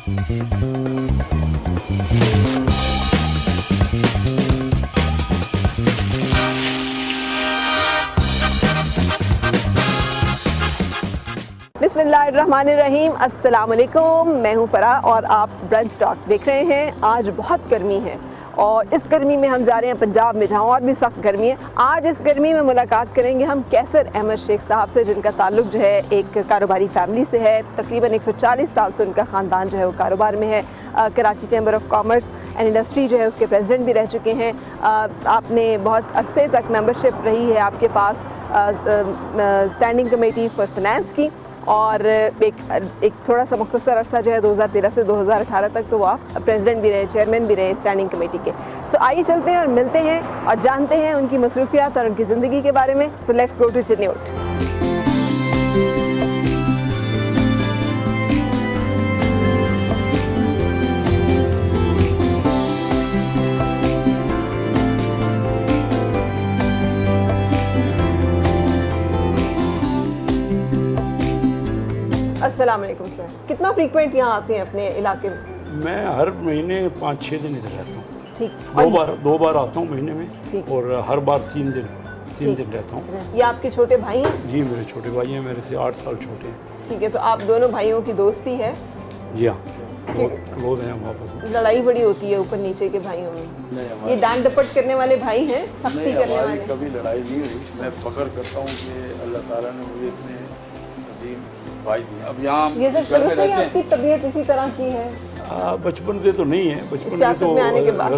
बिस्मिल्लाहिर्रहमानिर्रहीम, अस्सलाम वालेकुम। मैं हूँ फ़रा और आप ब्रंच टॉक देख रहे हैं। आज बहुत गर्मी है और इस गर्मी में हम जा रहे हैं पंजाब में, जहाँ और भी सख्त गर्मी है। आज इस गर्मी में मुलाकात करेंगे हम कैसर अहमद शेख साहब से, जिनका ताल्लुक़ जो है एक कारोबारी फैमिली से है। तकरीबन 140 साल से उनका ख़ानदान जो है वो कारोबार में है। Karachi chamber of commerce and industry जो है उसके प्रेसिडेंट भी रह चुके हैं। आपने बहुत अरसे तक मेंबरशिप रही है आपके पास स्टैंडिंग कमेटी फॉर फाइनेंस की, और एक थोड़ा सा मुख्तसर अरसा जो है 2013 से 2018 तक तो वो आप प्रेसिडेंट भी रहे, चेयरमैन भी रहे स्टैंडिंग कमेटी के। सो आइए चलते हैं और मिलते हैं और जानते हैं उनकी मसरूफियात और उनकी ज़िंदगी के बारे में। So let's go to Chiniot. अस्सलाम वालेकुम सर, कितना फ्रीक्वेंट यहाँ आते हैं अपने इलाके में? मैं हर महीने 5-6 दिन इधर रहता हूँ। ठीक, दो बार आता हूँ महीने में, और हर बार 3 दिन रहता हूँ। ये आपके छोटे भाई हैं? जी, मेरे छोटे भाई हैं, मेरे से 8 साल छोटे हैं। ठीक है, तो आप दोनों भाइयों की दोस्ती है? जी हाँ, क्लोज हैं हम आपस में। लड़ाई बड़ी होती है ऊपर नीचे के भाइयों में? ये डांट डपट करने वाले भाई हैं, सख्ती करने वाले? कभी लड़ाई नहीं हुई। मैं फ़ख्र करता हूँ कि अल्लाह ताला ने मुझे इतने अजीम भाई दिए। अब यहाँ ये सब शुरू से ही आपकी तबीयत इसी तरह की है? बचपन से तो नहीं है, बचपन सियासत में आने के बाद?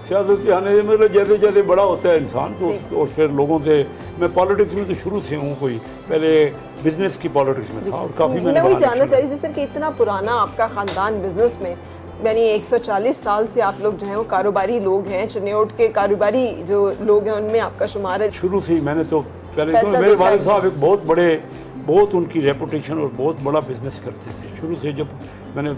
सियासत में आने से मतलब जैसे जैसे बड़ा होता है इंसान तो, और फिर लोगों से, मैं पॉलिटिक्स में तो शुरू से हूँ, कोई पहले बिजनेस की पॉलिटिक्स में था और काफ़ी मैं वही जानना चाहिए थी सर कि इतना पुराना आपका ख़ानदान बिजनेस में, यानी 140 साल से आप लोग जो हैं वो कारोबारी लोग हैं, चिन्यूट के कारोबारी जो लोग हैं उनमें आपका शुमार है। शुरू से ही मैंने तो पहले तो मेरे वालिद साहब एक बहुत उनकी रेपुटेशन और बहुत बड़ा बिजनेस करते थे शुरू से। जब मैंने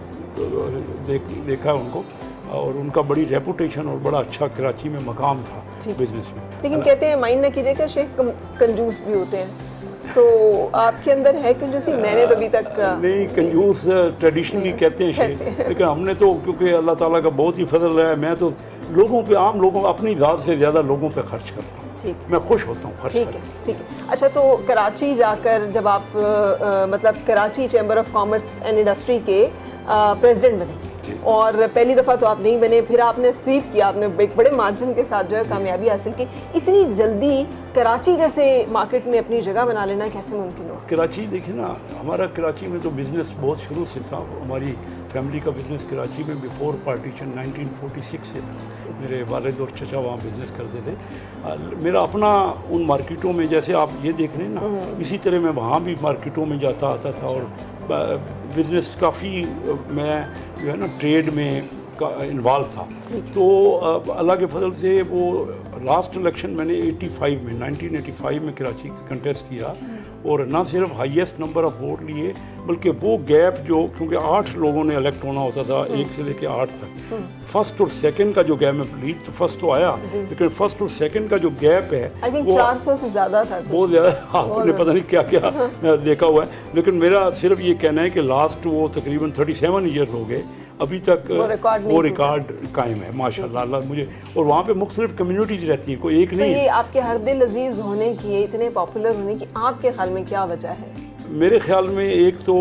देखा उनको, और उनका बड़ी रेपुटेशन और बड़ा अच्छा कराची में मकाम था बिजनेस में। लेकिन कहते हैं माइंड न कीजिएगा, शेख कंजूस भी होते हैं, तो आपके अंदर है कंजूसी? मैंने तो अभी तक नहीं, कंजूस ट्रेडिशनली कहते हैं शेख, लेकिन हमने तो क्योंकि अल्लाह ताला का बहुत ही फजल है, मैं तो लोगों पे, आम लोगों, अपनी ज़ात से ज़्यादा लोगों पे खर्च करता हूँ। ठीक, मैं खुश होता हूँ खर्च करके। ठीक है। अच्छा, तो कराची जाकर जब आप मतलब Karachi chamber of commerce and industry के प्रेसिडेंट बने, और पहली दफ़ा तो आप नहीं बने, फिर आपने स्वीप किया, आपने एक बड़े मार्जिन के साथ जो है कामयाबी हासिल की। इतनी जल्दी कराची जैसे मार्केट में अपनी जगह बना लेना कैसे मुमकिन हुआ? कराची देखिए ना, हमारा कराची में तो बिज़नेस बहुत शुरू से था। हमारी फैमिली का बिज़नेस कराची में बिफोर पार्टीशन 1946 से था। मेरे वालिद और चचा वहाँ बिज़नेस करते थे। मेरा अपना उन मार्केटों में, जैसे आप ये देख रहे हैं ना, इसी तरह मैं वहाँ भी मार्केटों में जाता आता था, और बिज़नेस काफ़ी, मैं जो है ना ट्रेड में इन्वॉल्व था। तो अल्लाह के फजल से वो लास्ट इलेक्शन मैंने 1985 में कराची कंटेस्ट किया, और ना सिर्फ हाईएस्ट नंबर ऑफ वोट लिए, बल्कि वो गैप जो, क्योंकि 8 लोगों ने इलेक्ट होना होता था, 1 से लेकर 8 तक, फर्स्ट और सेकंड का जो गैप में लीड तो फर्स्ट तो आया, लेकिन फर्स्ट और सेकंड का जो गैप है वो 400 से ज़्यादा था, बहुत ज़्यादा। आपने पता नहीं क्या क्या देखा हुआ है, लेकिन मेरा सिर्फ ये कहना है कि लास्ट वो तकरीबन 37 ईयर हो गए, अभी तक वो रिकॉर्ड कायम है माशाल्लाह। अल्लाह मुझे, और वहाँ पे मुख्तलिफ कम्युनिटीज़ रहती हैं, कोई एक नहीं। तो ये आपके हर दिल अजीज़ होने की, इतने पॉपुलर होने की आपके ख्याल में क्या वजह है? मेरे ख्याल में एक तो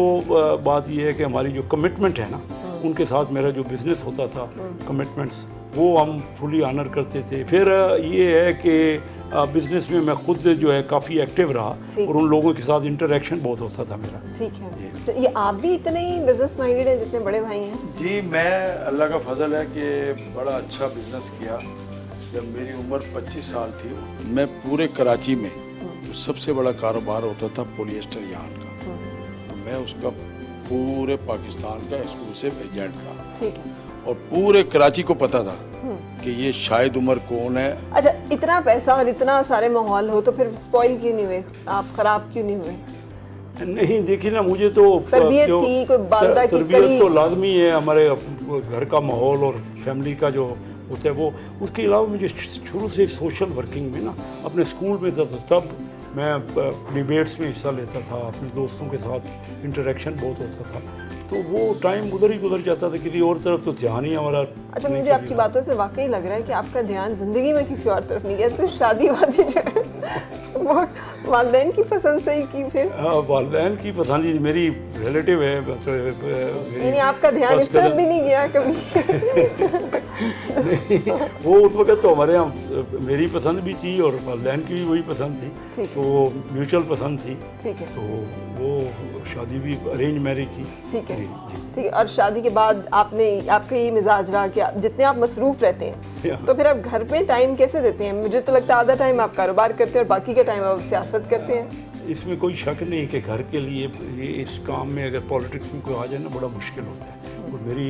बात यह है कि हमारी जो कमिटमेंट है ना, उनके साथ मेरा जो बिज़नेस होता था, कमिटमेंट्स वो हम फुली ऑनर करते थे। फिर ये है कि बिज़नेस में मैं खुद जो है काफ़ी एक्टिव रहा, और उन लोगों के साथ इंटरेक्शन बहुत होता था मेरा। ठीक है, तो ये आप भी इतने ही बिजनेस माइंडेड हैं जितने बड़े भाई हैं? जी, मैं, अल्लाह का फजल है कि बड़ा अच्छा बिजनेस किया। जब मेरी उम्र 25 साल थी, मैं पूरे कराची में जो सबसे बड़ा कारोबार होता था पॉलिएस्टर यार्न का, तो मैं उसका पूरे पाकिस्तान का एक्सक्लूसिव एजेंट था। ठीक है, और पूरे कराची को पता था कि ये शाहिद उमर कौन है। अच्छा, इतना पैसा और इतना सारे माहौल हो तो फिर स्पॉइल क्यों नहीं हुए, आप खराब क्यों नहीं हुए? नहीं, देखिए ना, मुझे तो तरबियत थी, कोई वालदा की तरबियत तो लाजमी है, हमारे घर का माहौल और फैमिली का जो होता है वो। उसके अलावा मुझे शुरू से सोशल वर्किंग में ना, अपने स्कूल में तब मैं डिबेट्स में हिस्सा लेता था, अपने दोस्तों के साथ इंटरेक्शन बहुत होता था, तो वो टाइम उधर ही गुजर जाता था, किसी और तरफ तो ध्यान ही हमारा। अच्छा, मुझे आपकी बातों से वाकई लग रहा है कि आपका ध्यान जिंदगी में किसी और तरफ नहीं गया, तो शादी वादी जो है वो वालिदैन की पसंद से ही की फिर? वालिदैन की पसंद ही, मेरी रिलेटिव है, यानी आपका ध्यान इस तरफ भी नहीं गया कभी? नहीं, वो उस वक्त तो हमारे यहाँ मेरी पसंद भी थी और वालिदैन की भी वही पसंद थी, तो म्यूचुअल पसंद थी। ठीक है। तो वो शादी भी अरेंज मैरिज थी। ठीक है, ठीक है। और शादी के बाद आपका ये मिजाज रहा कि जितने आप मसरूफ रहते हैं, तो फिर आप घर पे टाइम कैसे देते हैं? मुझे तो लगता है आधा टाइम आप कारोबार करते हैं और बाकी का टाइम आप सियासत करते हैं। इसमें कोई शक नहीं कि घर के लिए ये इस काम में अगर पॉलिटिक्स में कोई आ जाए ना, बड़ा मुश्किल होता है। और मेरी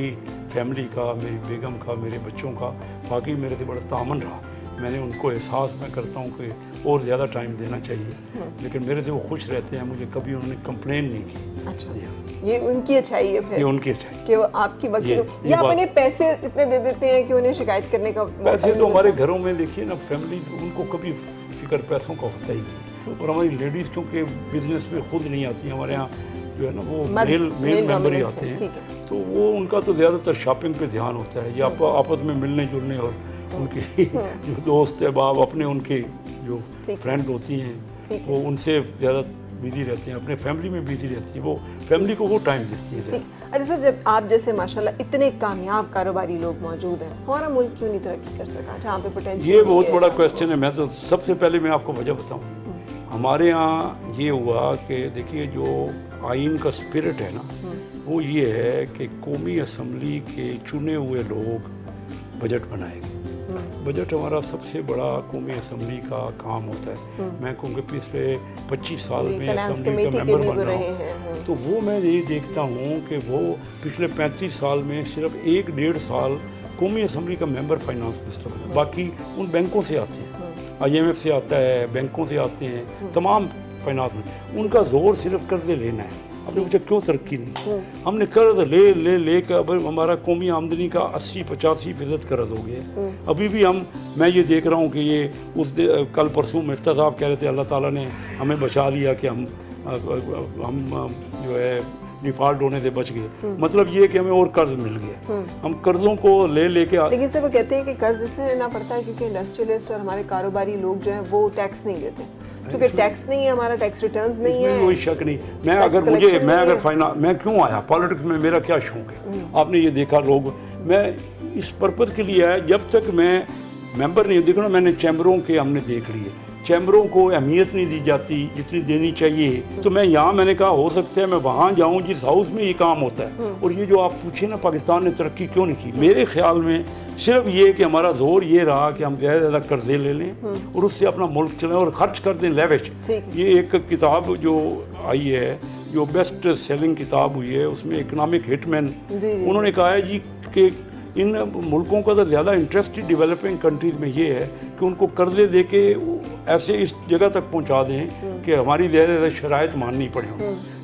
फैमिली का, मेरी बेगम का, मेरे बच्चों का वाकई मेरे से बड़ा तामन रहा। मैंने उनको एहसास मैं करता हूँ कि और ज़्यादा टाइम देना चाहिए, लेकिन मेरे से वो खुश रहते हैं, मुझे कभी उन्होंने कंप्लेन नहीं की। अच्छा, ये उनकी अच्छाई है फिर? ये उनकी अच्छाई कि वो आपकी वक्त या आप उन्हें पैसे इतने दे देते हैं कि उन्हें शिकायत करने का? पैसे तो हमारे घरों में देखिए ना, फैमिली उनको कभी फिक्र पैसों का होता ही नहीं। और हमारी लेडीज़ क्योंकि बिजनेस में खुद नहीं आती, हमारे यहाँ जो है ना वो मेल मेंबर ही आते हैं, तो वो उनका तो ज़्यादातर शॉपिंग पे ध्यान होता है, या आपस में मिलने जुलने, और उनकी जो दोस्त है बाप अपने, उनके जो फ्रेंड होती हैं वो उनसे ज़्यादा बिजी रहते हैं, अपने फैमिली में बिजी रहती है, वो फैमिली को वो टाइम देती है। अच्छा सर, जब आप जैसे माशाल्लाह इतने कामयाब कारोबारी लोग मौजूद हैं, हमारा मुल्क क्यों नहीं तरक्की कर सका जहाँ पे पोटेंशियल? ये बहुत बड़ा क्वेश्चन है। मैं तो सबसे पहले मैं आपको वजह बताऊँ। हमारे यहाँ ये हुआ कि देखिए, जो आइन का स्पिरिट है ना, वो ये है कि कौमी असम्बली के चुने हुए लोग बजट बनाएंगे। बजट हमारा सबसे बड़ा कौमी असम्बली का काम होता है। मैं कहूँगी पिछले 25 साल में असम्बली का मेंबर बन रहा हूँ, तो वो मैं ये देखता हूँ कि वो पिछले 35 साल में सिर्फ 1-1.5 साल कौमी असम्बली का मेंबर फाइनेंस मिनिस्टर बना, बाकी उन बैंकों से आते हैं, IMF से आता है, बैंकों से आते हैं, तमाम फाइनेंस में। उनका जोर सिर्फ कर्जे लेना है। अब मुझे क्यों तरक्की नहीं? हमने कर्ज ले कर अब हमारा कौमी आमदनी का 80-85% कर्ज हो गया। अभी भी मैं ये देख रहा हूँ कि ये कल परसों मिफ्ता साहब कह रहे थे अल्लाह ताला ने हमें बचा लिया कि हम जो है डिफॉल्ट होने से बच गए। मतलब ये कि हमें और कर्ज मिल गया। हम कर्जों को लेके लेकिन सर वो कहते हैं कि कर्ज इसलिए लेना पड़ता है क्योंकि इंडस्ट्रियलिस्ट और हमारे कारोबारी लोग जो हैं वो टैक्स नहीं देते, क्योंकि टैक्स नहीं है, हमारा टैक्स रिटर्न्स नहीं है। कोई शक नहीं। मैं क्यों आया पॉलिटिक्स में, मेरा क्या शौक है? आपने ये देखा लोग, मैं इस पर्पज़ के लिए आया, जब तक मैं मेंबर नहीं, देखो ना, मैंने चैम्बरों के हमने देख लिए, चैम्बरों को अहमियत नहीं दी जाती जितनी देनी चाहिए। तो मैं यहाँ, मैंने कहा हो सकता है मैं वहाँ जाऊँ जिस हाउस में ये काम होता है। और ये जो आप पूछे ना पाकिस्तान ने तरक्की क्यों नहीं की, मेरे ख्याल में सिर्फ ये कि हमारा जोर ये रहा कि हम ज़्यादा से ज़्यादा कर्जे ले लें और उससे अपना मुल्क चलाएं और ख़र्च कर दें लेविश। ये एक किताब जो आई है, जो बेस्ट सेलिंग किताब हुई है, उसमें इकनॉमिक हिटमैन उन्होंने कहा है जी कि इन मुल्कों का तो ज़्यादा इंटरेस्ट डेवलपिंग कंट्रीज़ में ये है कि उनको कर्जे दे के ऐसे इस जगह तक पहुंचा दें कि हमारी ज़्यादा शराइत माननी पड़े।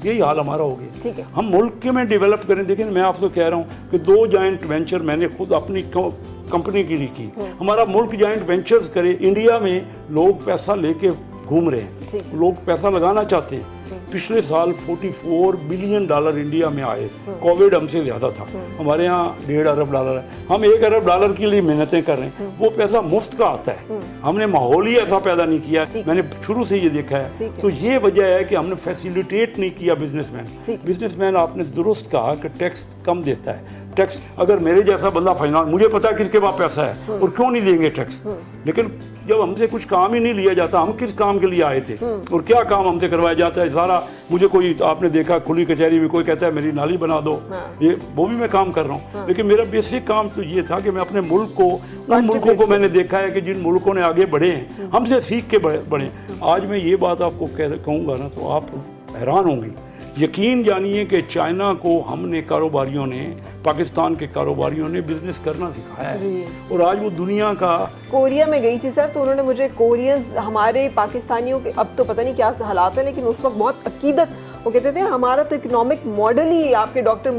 यही हाल हमारा हो गया। हम मुल्क के में डेवलप करें। देखिए, मैं आपको कह रहा हूँ कि 2 जॉइंट वेंचर मैंने खुद अपनी कंपनी के लिए की। हमारा मुल्क जॉइंट वेंचर्स करे। इंडिया में लोग पैसा लेके घूम रहे हैं, लोग पैसा लगाना चाहते हैं। पिछले साल $44 बिलियन इंडिया में आए। कोविड हमसे ज़्यादा था, हमारे यहाँ $1.5 अरब है। हम $1 अरब के लिए मेहनतें कर रहे हैं, वो पैसा मुफ्त का आता है। हमने माहौल ही ऐसा पैदा नहीं किया, मैंने शुरू से ये देखा है। तो ये वजह है कि हमने फैसिलिटेट नहीं किया बिजनेसमैन। आपने दुरुस्त कहा कि टैक्स कम देता है। टैक्स, अगर मेरे जैसा बंदा फाइनेंस, मुझे पता है किसके पास पैसा है और क्यों नहीं देंगे टैक्स, लेकिन जब हमसे कुछ काम ही नहीं लिया जाता, हम किस काम के लिए आए थे और क्या काम हमसे करवाया जाता है सारा। मुझे कोई, आपने देखा खुली कचहरी में कोई कहता है मेरी नाली बना दो, ये वो भी मैं काम कर रहा हूँ, लेकिन मेरा बेसिक काम तो ये था कि मैं अपने मुल्क को, उन मुल्कों को मैंने देखा है कि जिन मुल्कों ने आगे बढ़े हैं, हमसे सीख के बढ़े। आज मैं ये बात आपको कहूँगा ना तो आप हैरान होंगी। यकीन जानिए कि चाइना को हमने कारोबारियों ने, पाकिस्तान के कारोबारियों ने बिजनेस करना सिखाया है और आज वो दुनिया का कोरिया में गई थी सर, तो उन्होंने मुझे कोरियंस, हमारे पाकिस्तानियों के अब तो पता नहीं क्या हालात है, लेकिन उस वक्त बहुत अकीदत, वो कहते थे हमारा तो इकोनॉमिक मॉडल ही आपके डॉक्टर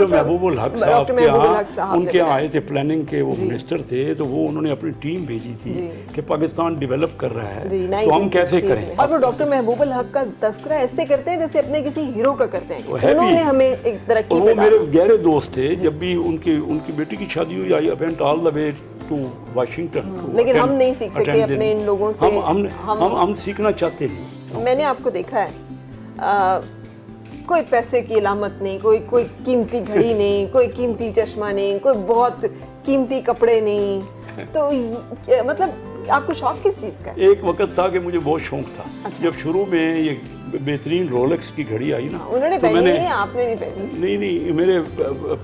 महबूबुल हक साहब के यहाँ, उनके यहाँ आए थे प्लानिंग के, वो मिनिस्टर थे, तो वो उन्होंने अपनी टीम भेजी थी कि पाकिस्तान डेवलप कर रहा है तो हम कैसे करें। और वो डॉक्टर महबूबुल हक का तस्करा ऐसे करते हैं जैसे अपने किसी हीरो का करते हैं, उन्होंने हमें एक तरक्की, वो मेरे गहरे दोस्त थे। जब भी उनकी बेटी की शादी हुई, I went all the way to Washington, लेकिन हम नहीं सीख सके अपने इन लोगों से। हम सीखना चाहते नहीं। मैंने आपको देखा है, कोई पैसे की अलामत नहीं, कोई कीमती घड़ी नहीं, कोई कीमती चश्मा नहीं, कोई बहुत कीमती कपड़े नहीं, तो मतलब आपको शौक किस चीज़ का? एक वक्त था कि मुझे बहुत शौक था। अच्छा। जब शुरू में ये बेहतरीन रोलेक्स की घड़ी आई ना, उन्होंने तो पहनी नहीं, आपने नहीं पहनी? नहीं, मेरे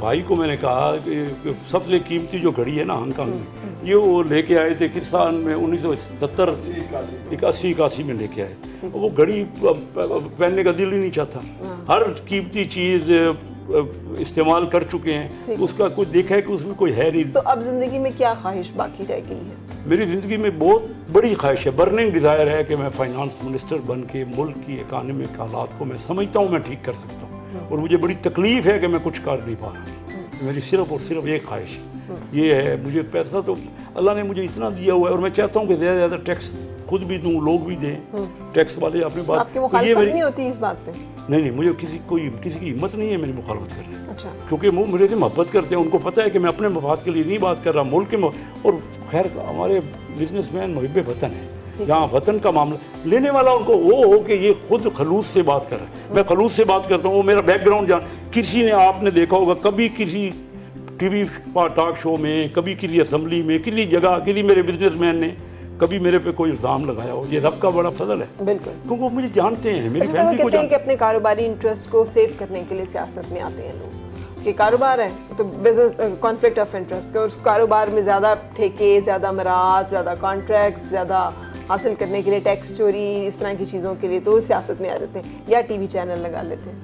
भाई को मैंने कहा कि सबसे कीमती जो घड़ी है ना हांगकांग में, ये वो लेके आए थे किस साल में, 1970 81 में लेके आए। वो घड़ी पहनने का दिल ही नहीं चाहता, हर कीमती चीज़ इस्तेमाल कर चुके हैं, उसका कुछ देखा है कि उसमें कोई है नहीं। तो अब जिंदगी में क्या ख्वाहिश बाकी रह गई है? मेरी ज़िंदगी में बहुत बड़ी ख्वाहिश है, बर्निंग डिज़ायर है कि मैं फाइनेंस मिनिस्टर बन के मुल्क की इकानमिक हालात को मैं समझता हूँ मैं ठीक कर सकता हूँ, और मुझे बड़ी तकलीफ़ है कि मैं कुछ कर नहीं पा रहा। मेरी सिर्फ और सिर्फ एक ख्वाहिश ये है। मुझे पैसा तो अल्लाह ने मुझे इतना दिया हुआ है, और मैं चाहता हूँ कि ज़्यादा से ज़्यादा टैक्स खुद भी दूँ, लोग भी दें, टैक्स वाले अपनी बात। आपकी मुखालफत नहीं होती इस बात पे? नहीं, मुझे किसी की हिम्मत नहीं है मेरी मुखालफत करने की। अच्छा। क्योंकि वो मेरे से मोहब्बत करते हैं, उनको पता है कि मैं अपने मफाद के लिए नहीं बात कर रहा, मुल्क के और खैर हमारे बिजनेसमैन मुहिब वतन है, यहाँ वतन का मामला लेने वाला उनको वो हो कि ये खुद खलूस से बात कर रहा है। मैं खलूस से बात करता हूँ, वो मेरा बैकग्राउंड जान। किसी ने, आपने देखा होगा कभी किसी टीवी टॉक शो में, कभी किसी असम्बली में, किसी जगह, किसी मेरे बिजनेसमैन ने कभी मेरे पे कोई इल्ज़ाम लगाया हो, ये रब का बड़ा फजल है। बिल्कुल, क्योंकि वो मुझे जानते हैं, मेरी फैमिली को जानते हैं कि अपने कारोबारी इंटरेस्ट को सेव करने के लिए सियासत में आते हैं लोग, कि कारोबार है तो बिजनेस कॉन्फ्लिक्ट ऑफ इंटरेस्ट, उस कारोबार में ज़्यादा ठेके, ज़्यादा मराहत, ज़्यादा कॉन्ट्रैक्ट्स, ज़्यादा हासिल करने के लिए टैक्स चोरी, इस तरह की चीज़ों के लिए तो सियासत में आ जाते हैं या टीवी चैनल लगा लेते हैं।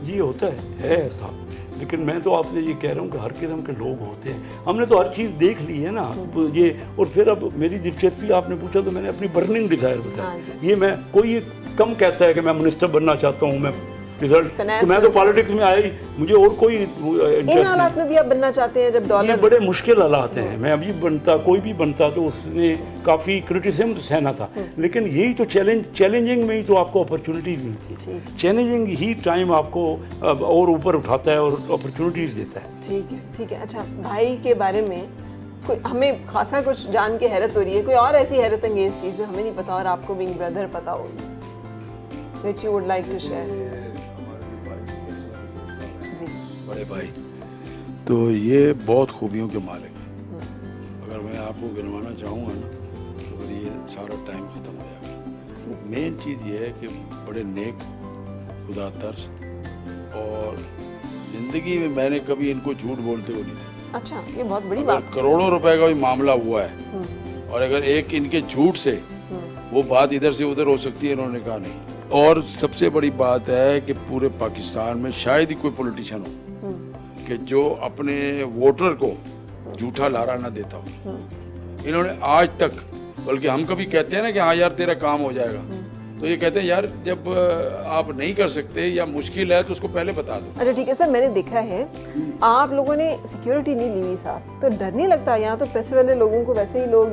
ये होता है ऐसा, लेकिन मैं तो आपसे ये कह रहा हूँ कि हर किस्म के लोग होते हैं। हमने तो हर चीज़ देख ली है ना, तो ये, और फिर अब मेरी दिलचस्पी आपने पूछा तो मैंने अपनी बर्निंग डिज़ायर बताया। ये मैं, कोई कम कहता है कि मैं मिनिस्टर बनना चाहता हूँ, मैं रिजल्ट, तो मैं तो पॉलिटिक्स में आया ही, मुझे और कोई इन हालात में भी आप बनना चाहते हैं जब डॉलर, ये बड़े मुश्किल हालात हैं। मैं अभी बनता, कोई भी बनता तो उसने काफ़ी क्रिटिसिज्म तो सहना था, लेकिन यही तो चैलेंजिंग में ही तो आपको अपॉर्चुनिटीज मिलती है। चैलेंजिंग ही टाइम आपको और ऊपर उठाता है और अपॉर्चुनिटीज देता है। ठीक है। अच्छा, भाई के बारे में कोई हमें खासा कुछ जान के हैरत हो रही है, कोई और ऐसी हैरत अंगेज चीज़ जो हमें नहीं पता और आपको बीइंग ब्रदर पता होगी, which you would like to share? बड़े भाई तो ये बहुत खूबियों के मालिक हैं। अगर मैं आपको गिनवाना चाहूँगा ना तो फिर ये सारा टाइम ख़त्म हो जाएगा। मेन चीज़ ये है कि बड़े नेक, खुदा तर्स, और ज़िंदगी में मैंने कभी इनको झूठ बोलते हुए नहीं देखा। अच्छा, ये बहुत बड़ी बात। करोड़ों रुपए का भी मामला हुआ है और अगर एक इनके झूठ से वो बात इधर से उधर हो सकती है, इन्होंने कहा नहीं। और सबसे बड़ी बात है कि पूरे पाकिस्तान में शायद ही कोई पॉलिटिशियन हो कि जो अपने वोटर को झूठा लारा ना देता हो। इन्होंने आज तक, बल्कि हम कभी कहते हैं ना कि हाँ यार तेरा काम हो जाएगा, तो ये कहते हैं यार जब आप नहीं कर सकते या मुश्किल है तो उसको पहले बता दो। अच्छा ठीक है सर, मैंने देखा है आप लोगों ने सिक्योरिटी नहीं ली हुई साहब, तो डर नहीं लगता? यहाँ तो पैसे वाले लोगों को वैसे ही लोग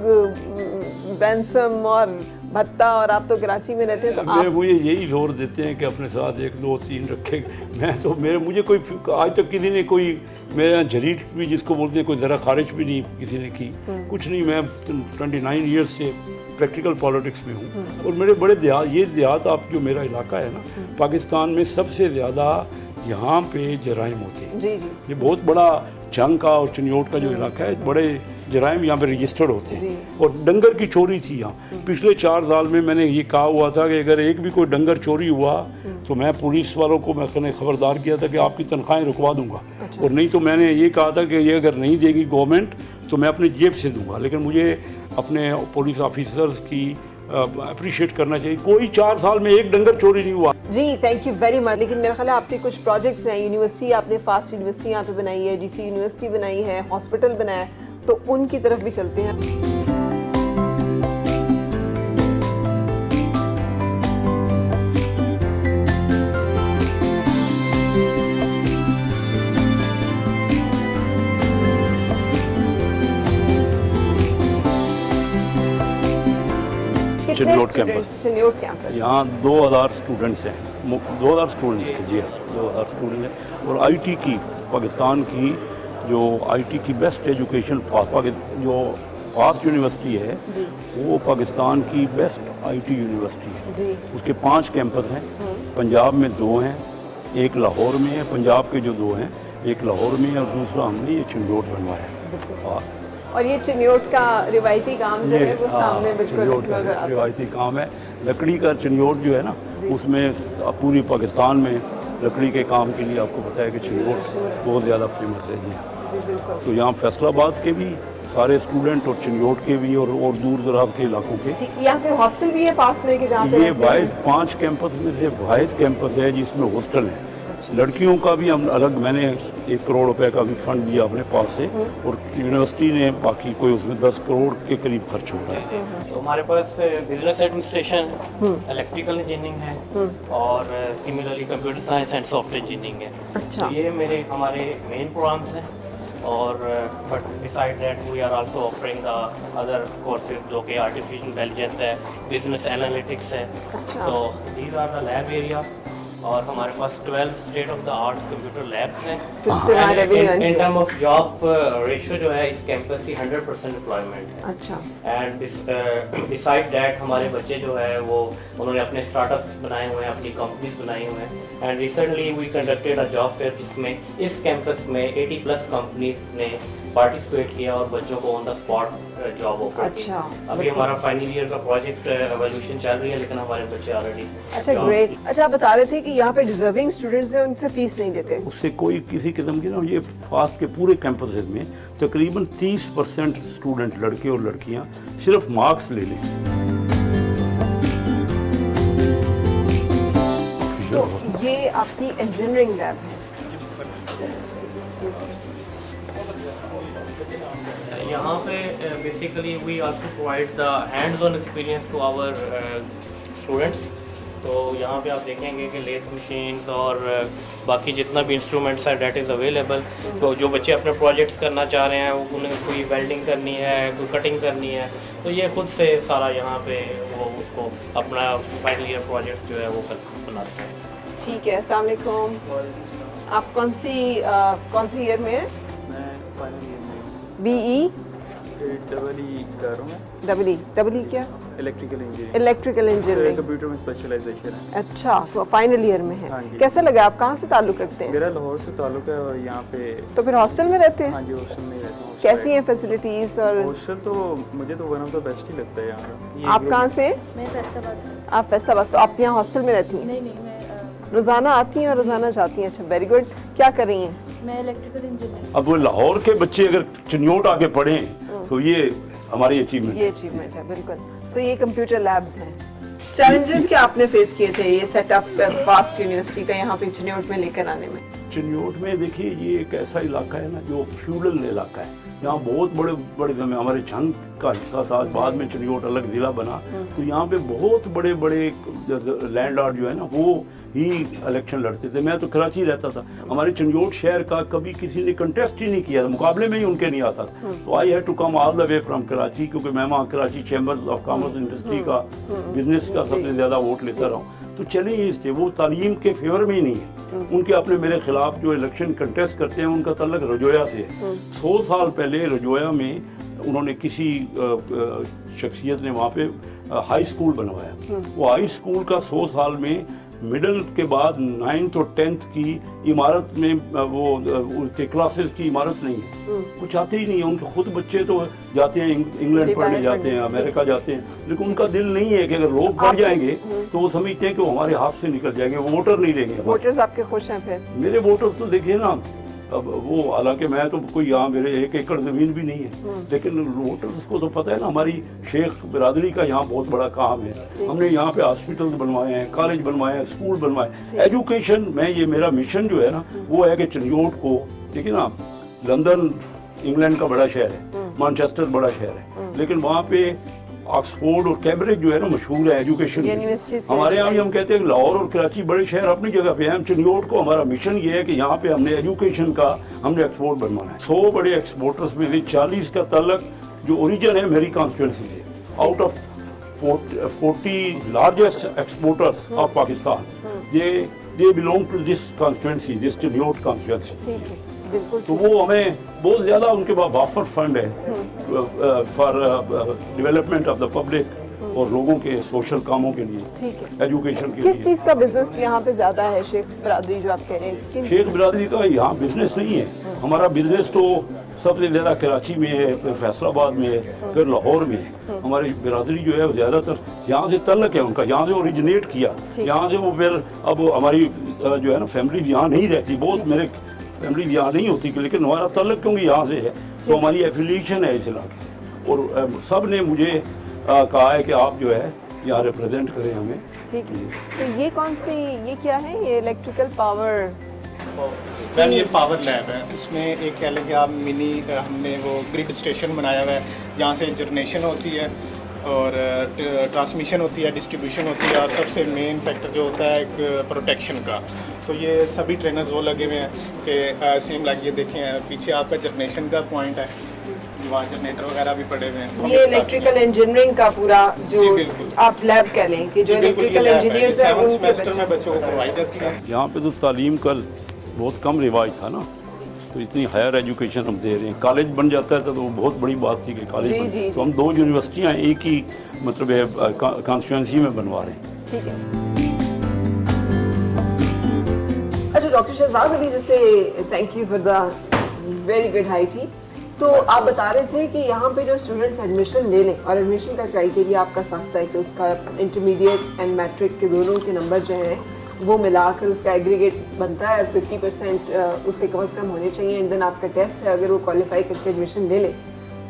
रैंसम और भत्ता, और आप तो कराची में रहते हैं तो आप... मुझे यही जोर देते हैं कि अपने साथ 1 2 3 रखे। मैं तो मुझे कोई आज तक किसी ने कोई मेरे यहाँ झरीट भी जिसको बोलते हैं कोई ज़रा खारिज भी नहीं किसी ने की, कुछ नहीं। मैं 29 ईयर्स से प्रैक्टिकल पॉलिटिक्स में हूँ और मेरे बड़े देहात आप जो मेरा इलाका है ना, पाकिस्तान में सबसे ज़्यादा यहाँ पे जराइम होते हैं। जी। ये बहुत बड़ा जंग का और चिन्योट का जो इलाका है, बड़े जराइम यहाँ पे रजिस्टर्ड होते हैं। और डंगर की चोरी थी यहाँ पिछले 4 साल में। मैंने ये कहा हुआ था कि अगर एक भी कोई डंगर चोरी हुआ तो मैं पुलिस वालों को मैंने खबरदार किया था कि आपकी तनख्वाहें रुकवा दूंगा। और नहीं तो मैंने ये कहा था कि ये अगर नहीं देगी गवर्नमेंट तो मैं अपनी जेब से दूंगा। लेकिन मुझे अपने पुलिस ऑफिसर्स की अप्रिशिएट करना चाहिए, कोई 4 साल में एक डंगर चोरी नहीं हुआ। जी थैंक यू वेरी मच। लेकिन मेरा ख्याल है आपके कुछ प्रोजेक्ट्स हैं, यूनिवर्सिटी आपने फास्ट यूनिवर्सिटी यहाँ पे बनाई है, DC यूनिवर्सिटी बनाई है, हॉस्पिटल बनाया है, तो उनकी तरफ भी चलते हैं। चिन्योट कैंपस। चिन्योट कैंपस। यहाँ 2000 स्टूडेंट्स हैं, 2000 स्टूडेंट्स के जी हाँ 2000 स्टूडेंट हैं। और आईटी की पाकिस्तान की जो आईटी की बेस्ट एजुकेशन जो फास्ट यूनिवर्सिटी है वो पाकिस्तान की बेस्ट आईटी यूनिवर्सिटी है जी। उसके 5 कैंपस हैं। पंजाब में 2 हैं, एक लाहौर में है। पंजाब के जो 2 हैं, एक लाहौर में है और दूसरा हमने ये चिन्योट बनवाया है। और ये चिन्योट का रिवायती काम जो है वो सामने बिल्कुल चिन्योट नजर आता है। रिवायती काम है। लकड़ी का चिन्योट जो है ना, उसमें पूरी पाकिस्तान में लकड़ी के काम के लिए आपको पता है कि चिन्योट बहुत ज़्यादा फेमस है जी हाँ। जी बिल्कुल। तो यहाँ फैसलाबाद के भी सारे स्टूडेंट और चिन्योट के भी और दूर दराज के इलाकों के। जी, यहाँ पे हॉस्टल भी है पास में कि जहाँ पे ये रहते हैं? वाहिद 5 कैंपस में से वाहिद कैंपस है जिसमें हॉस्टल है। लड़कियों का भी हम अलग, मैंने 1 करोड़ रुपए का भी फंड लिया अपने पास से और यूनिवर्सिटी ने बाकी कोई उसमें 10 करोड़ के करीब खर्च हो रहा है। तो हमारे पास बिजनेस एडमिनिस्ट्रेशन है, इलेक्ट्रिकल इंजीनियरिंग है और similarly computer science and software engineering है। अच्छा। तो ये हमारे मेन प्रोग्राम्स हैं। और but beside that we are also offering the other courses जो कि आर्टिफिशियल इंटेलिजेंस है, बिजनेस एनालिटिक्स है। अच्छा। तो these are the lab area. और हमारे पास 12 state of the art computer labs हैं। तो इससे वहाँ revenue in term of job ratio जो है इस कैंपस की 100% एम्प्लॉयमेंट है। अच्छा। एंड डिसाइड दैट हमारे बच्चे जो है वो उन्होंने अपने स्टार्टअप्स बनाए हुए हैं, अपनी कंपनीज बनाई हुए हैं। And recently we conducted a job fair जिसमें इस कैंपस में 80+ कंपनीज ने पार्टिसिपेट किया और बच्चों को on the spot job offer अच्छा। अभी हमारा फाइनल ईयर का प्रोजेक्ट एवोल्यूशन चल रही है लेकिन हमारे बच्चे ऑलरेडी। अच्छा ग्रेट। अच्छा आप बता रहे थे कि यहाँ पे डिजर्विंग स्टूडेंट्स हैं उनसे फीस नहीं देते? उससे कोई किसी किस्म की ना, ये फास्ट के पूरे कैंपस में तकरीबन 30% स्टूडेंट लड़के और लड़कियां सिर्फ मार्क्स ले लें। तो ये आपकी इंजीनियरिंग लैब है। यहाँ पे basically we also provide the hands on experience to our students. तो यहाँ पे आप देखेंगे कि लेथ मशीन्स और बाकी जितना भी इंस्ट्रूमेंट्स है डेट इज़ अवेलेबल। तो जो बच्चे अपने प्रोजेक्ट्स करना चाह रहे हैं, उन्हें कोई वेल्डिंग करनी है, कोई कटिंग करनी है, तो ये खुद से सारा यहाँ पे वो उसको अपना फाइनल ईयर प्रोजेक्ट जो है वो बनाते हैं। ठीक है। अस्सलाम वालेकुम। आप कौन सी ईयर में हैं? मैं फाइनल ईयर में BE कर रहा हूँ। डबल ई क्या? Electrical engineering. Electrical engineering. Computer में स्पेशलाइजेशन है। अच्छा, तो फाइनल ईयर में है। हाँ जी। कैसा लगा? आप कहाँ से ताल्लुक़ रखते हैं? मेरा लाहौर से ताल्लुक है और यहाँ पे तो फिर हॉस्टल में रहते हैं? हाँ जी हॉस्टल में ही रहता हूँ। कैसी हैं फैसिलिटीज़? और हॉस्टल तो मुझे तो वन ऑफ द बेस्ट ही लगता है यहाँ। आप कहाँ से? मैं फैसलाबाद से। आप फैसलाबाद। तो आप यहाँ हॉस्टल में रहती हैं? नहीं मैं रोज़ाना आती हैं और रोज़ाना जाती हैं? अच्छा वेरी गुड। क्या कर रही हैं? मैं इलेक्ट्रिकल इंजीनियर। अब वो लाहौर के बच्चे अगर चिन्योट आके पढ़ें तो ये हमारी अचीवमेंट ये अचीवमेंट है बिल्कुल। सो ये कंप्यूटर लैब्स हैं। चैलेंजेस क्या आपने फेस किए थे ये सेटअप फास्ट यूनिवर्सिटी का यहाँ पे चिन्योट में लेकर आने में? चिन्योट में देखिए ये एक ऐसा इलाका है ना जो फ्यूडल इलाका है। यहाँ बहुत बड़े बड़े जमीन हमारे झंग का हिस्सा था, बाद में चिन्योट अलग ज़िला बना। तो यहाँ पे बहुत बड़े बड़े लैंडलॉर्ड जो है ना वो ही इलेक्शन लड़ते थे। मैं तो कराची रहता था, हमारे चिन्योट शहर का कभी किसी ने कंटेस्ट ही नहीं किया, मुकाबले में ही उनके नहीं आता था। तो I had to come all the way from Karachi, क्योंकि मैं वहाँ Karachi chambers of commerce industry का बिजनेस का सबसे ज़्यादा वोट लेता रहा हूँ। तो चैलेंज थे वो तालीम के फेवर में ही नहीं है। उनके अपने मेरे खिलाफ जो इलेक्शन कंटेस्ट करते हैं उनका ताल्लुक रजोया से है। 100 साल पहले रजोया में उन्होंने किसी शख्सियत ने वहाँ पे हाई स्कूल बनवाया। वो हाई स्कूल का 100 साल में मिडिल के बाद 9th और 10th की इमारत में वो उनके क्लासेस की इमारत नहीं है। वो चाहते ही नहीं है। उनके खुद बच्चे तो जाते हैं इंग्लैंड पढ़ने जाते हैं, अमेरिका जाते हैं, लेकिन उनका दिल नहीं है कि अगर लोग बढ़ जाएंगे तो वो समझते हैं कि वो हमारे हाथ से निकल जाएंगे, वोटर नहीं रहेंगे। वोटर्स आपके खुश हैं फिर? मेरे वोटर्स तो देखिए ना, अब वो हालांकि मैं तो कोई यहाँ मेरे 1 एकड़ ज़मीन भी नहीं है, लेकिन वोटर्स को तो पता है ना हमारी शेख बिरादरी का यहाँ बहुत बड़ा काम है। हमने यहाँ पे हॉस्पिटल बनवाए हैं, कॉलेज बनवाए हैं, स्कूल बनवाए। एजुकेशन में ये मेरा मिशन जो है ना वो है कि चिन्योट को, देखिए ना लंदन इंग्लैंड का बड़ा शहर है, मैनचेस्टर बड़ा शहर है, लेकिन वहाँ पे ऑक्सफोर्ड और कैम्ब्रिज जो है ना मशहूर है एजुकेशन यूनिवर्सिटीज हमारे यहाँ भी हम कहते हैं कि लाहौर और कराची बड़े शहर अपनी जगह पे हैं। चिन्योट को हमारा मिशन ये है कि यहाँ पे हमने एजुकेशन का हमने एक्सपोर्ट बनवाना है। 100 बड़े एक्सपोर्टर्स में से 40 का ताल्लुक जो ओरिजिन है मेरी कॉन्स्टिट्यूंसी से, out of 40 largest exporters of Pakistan they belong to this constituency, this Chiniot constituency. ठीक है, बिल्कुल तो वो हमें बहुत ज़्यादा उनके पास वाफर फंड है for development of the public और लोगों के सोशल कामों के लिए, ठीक है। एजुकेशन के किस लिए। चीज़ का बिजनेस यहाँ पे ज़्यादा है शेख बिरादरी जो आप कह रहे हैं? किन- शेख बिरादरी का यहाँ बिजनेस नहीं है, हमारा बिजनेस तो सबसे ज़्यादा कराची में है, फिर फैसलाबाद में है, फिर लाहौर में है। हमारी बिरादरी जो है वो ज़्यादातर यहाँ से तल्लक है उनका, यहाँ से ओरिजिनेट किया, यहाँ से वो फिर अब हमारी जो है ना फैमिली यहाँ नहीं रहती, बहुत मेरे फैमिली यहाँ नहीं होती, लेकिन हमारा तल्लक क्योंकि यहाँ से है तो हमारी एफिलिएशन है इस इलाके। और सब ने मुझे कहा है कि आप जो है यहाँ रिप्रेजेंट करें हमें। ठीक है। तो ये कौन सी, ये क्या है? ये इलेक्ट्रिकल पावर मैम ये पावर लैब है, इसमें एक कह लें कि आप मिनी हमने वो ग्रिड स्टेशन बनाया हुआ है, यहाँ से जनरेशन होती है और ट्रांसमिशन होती है, डिस्ट्रीब्यूशन होती है, और सबसे मेन फैक्टर जो होता है एक प्रोटेक्शन का। तो ये सभी ट्रेनर्स वो लगे हुए हैं कि सेम लाइक ये देखें पीछे आपका जनरेशन का पॉइंट है, वहाँ जनरेटर वगैरह भी पड़े हुए हैं। ये इलेक्ट्रिकल इंजीनियरिंग का पूरा जो जी, बिल्कुल। आप लैब कह लें कि जो इलेक्ट्रिकल इंजीनियर्स हैं 7th उनके सेमेस्टर में बच्चे- बच्चों को करवाई जाती है। यहाँ पे तो तालीम का बहुत कम रिवाज था ना, तो इतनी हायर एजुकेशन हम दे रहे हैं। कॉलेज बन जाता है तो वो बहुत बड़ी बात थी कि कॉलेज जी, बन, जी, तो हम 2 यूनिवर्सिटियाँ एक ही मतलब है कॉन्स्टिट्यूंसी में बनवा रहे हैं। ठीक है। अच्छा डॉक्टर शहजाद अली, जैसे thank you for the very good high tea. तो आप बता रहे थे कि यहाँ पे जो स्टूडेंट्स एडमिशन ले लें, और एडमिशन का क्राइटेरिया आपका सख्त है कि उसका इंटरमीडिएट एंड मैट्रिक के दोनों के नंबर जो हैं वो मिलाकर उसका एग्रीगेट बनता है 50% उसके कम से कम होने चाहिए, एंड देन आपका टेस्ट है, अगर वो क्वालिफाई करके एडमिशन ले ले,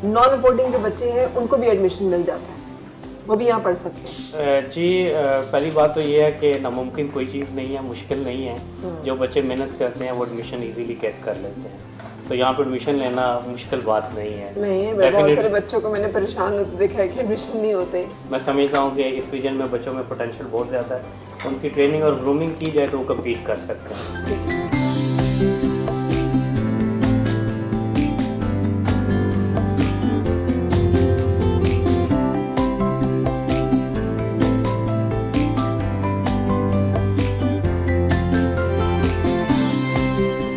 नॉन अफोर्डिंग जो बच्चे हैं उनको भी एडमिशन मिल जाता है, वो भी यहाँ पढ़ सकते हैं। जी पहली बात तो ये है कि नामुमकिन कोई चीज़ नहीं है, मुश्किल नहीं है। जो बच्चे मेहनत करते हैं वो एडमिशन इजीली गेट कर लेते हैं, तो यहाँ पर एडमिशन लेना मुश्किल बात नहीं है। नहीं, मैं बहुत सारे बच्चों को मैंने परेशान होते देखा है कि एडमिशन नहीं होते। मैं समझता हूँ कि इस रीजन में बच्चों में पोटेंशियल बहुत ज़्यादा है, उनकी ट्रेनिंग और ग्रूमिंग की जाए तो वो कम्पीट कर सकते हैं।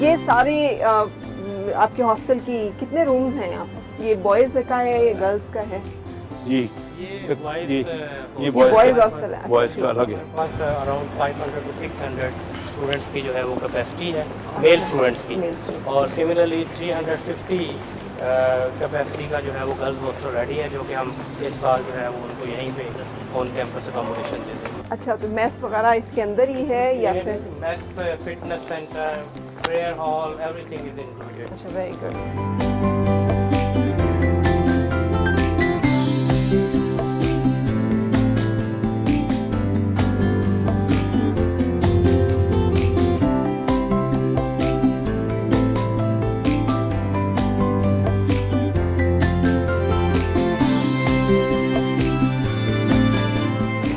ये सारे आपके हॉस्टल की कितने रूम्स हैं यहाँ पर? ये बॉयज़ का है, ये गर्ल्स का है? जी ये boys, ये boys hostel है, अच्छा, बॉयज़ ठीक का है। अलग है। पास अराउंड 500 to 600 स्टूडेंट्स की जो है वो कैपेसिटी है, मेल स्टूडेंट्स की, Male students। और सिमिलरली 350 कैपेसिटी का जो है वो गर्ल्स हॉस्टल रेडी है, जो कि हम इस साल जो है वो उनको यहीं पे ऑन कैंपस अकोमोडेशन देते हैं। अच्छा, तो मेस वगैरह इसके अंदर ही है या फिर? Mess, fitness centre, prayer hall, everything is included. अच्छा, वेरी गुड।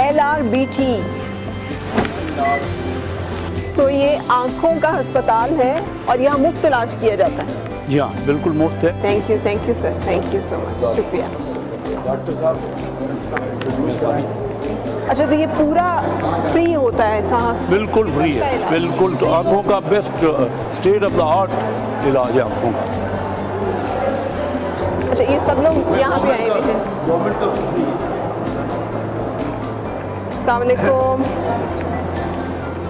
LRBT, सो ये आँखों का अस्पताल है और यहाँ मुफ्त इलाज किया जाता है। जी हाँ, बिल्कुल मुफ्त है। Thank you sir, thank you so much, शुक्रिया। डॉक्टर साहब अच्छा, तो ये पूरा फ्री होता है सांस? बिल्कुल फ्री सबका है, इलाज? बिल्कुल। तो आँखों का best state of the art इलाज है आँखों का। अच्छा, ये सब लोग यहाँ पे आए हुए हैं? गवर्नमेंट का फ्री है। अस्सलाम वालेकुम,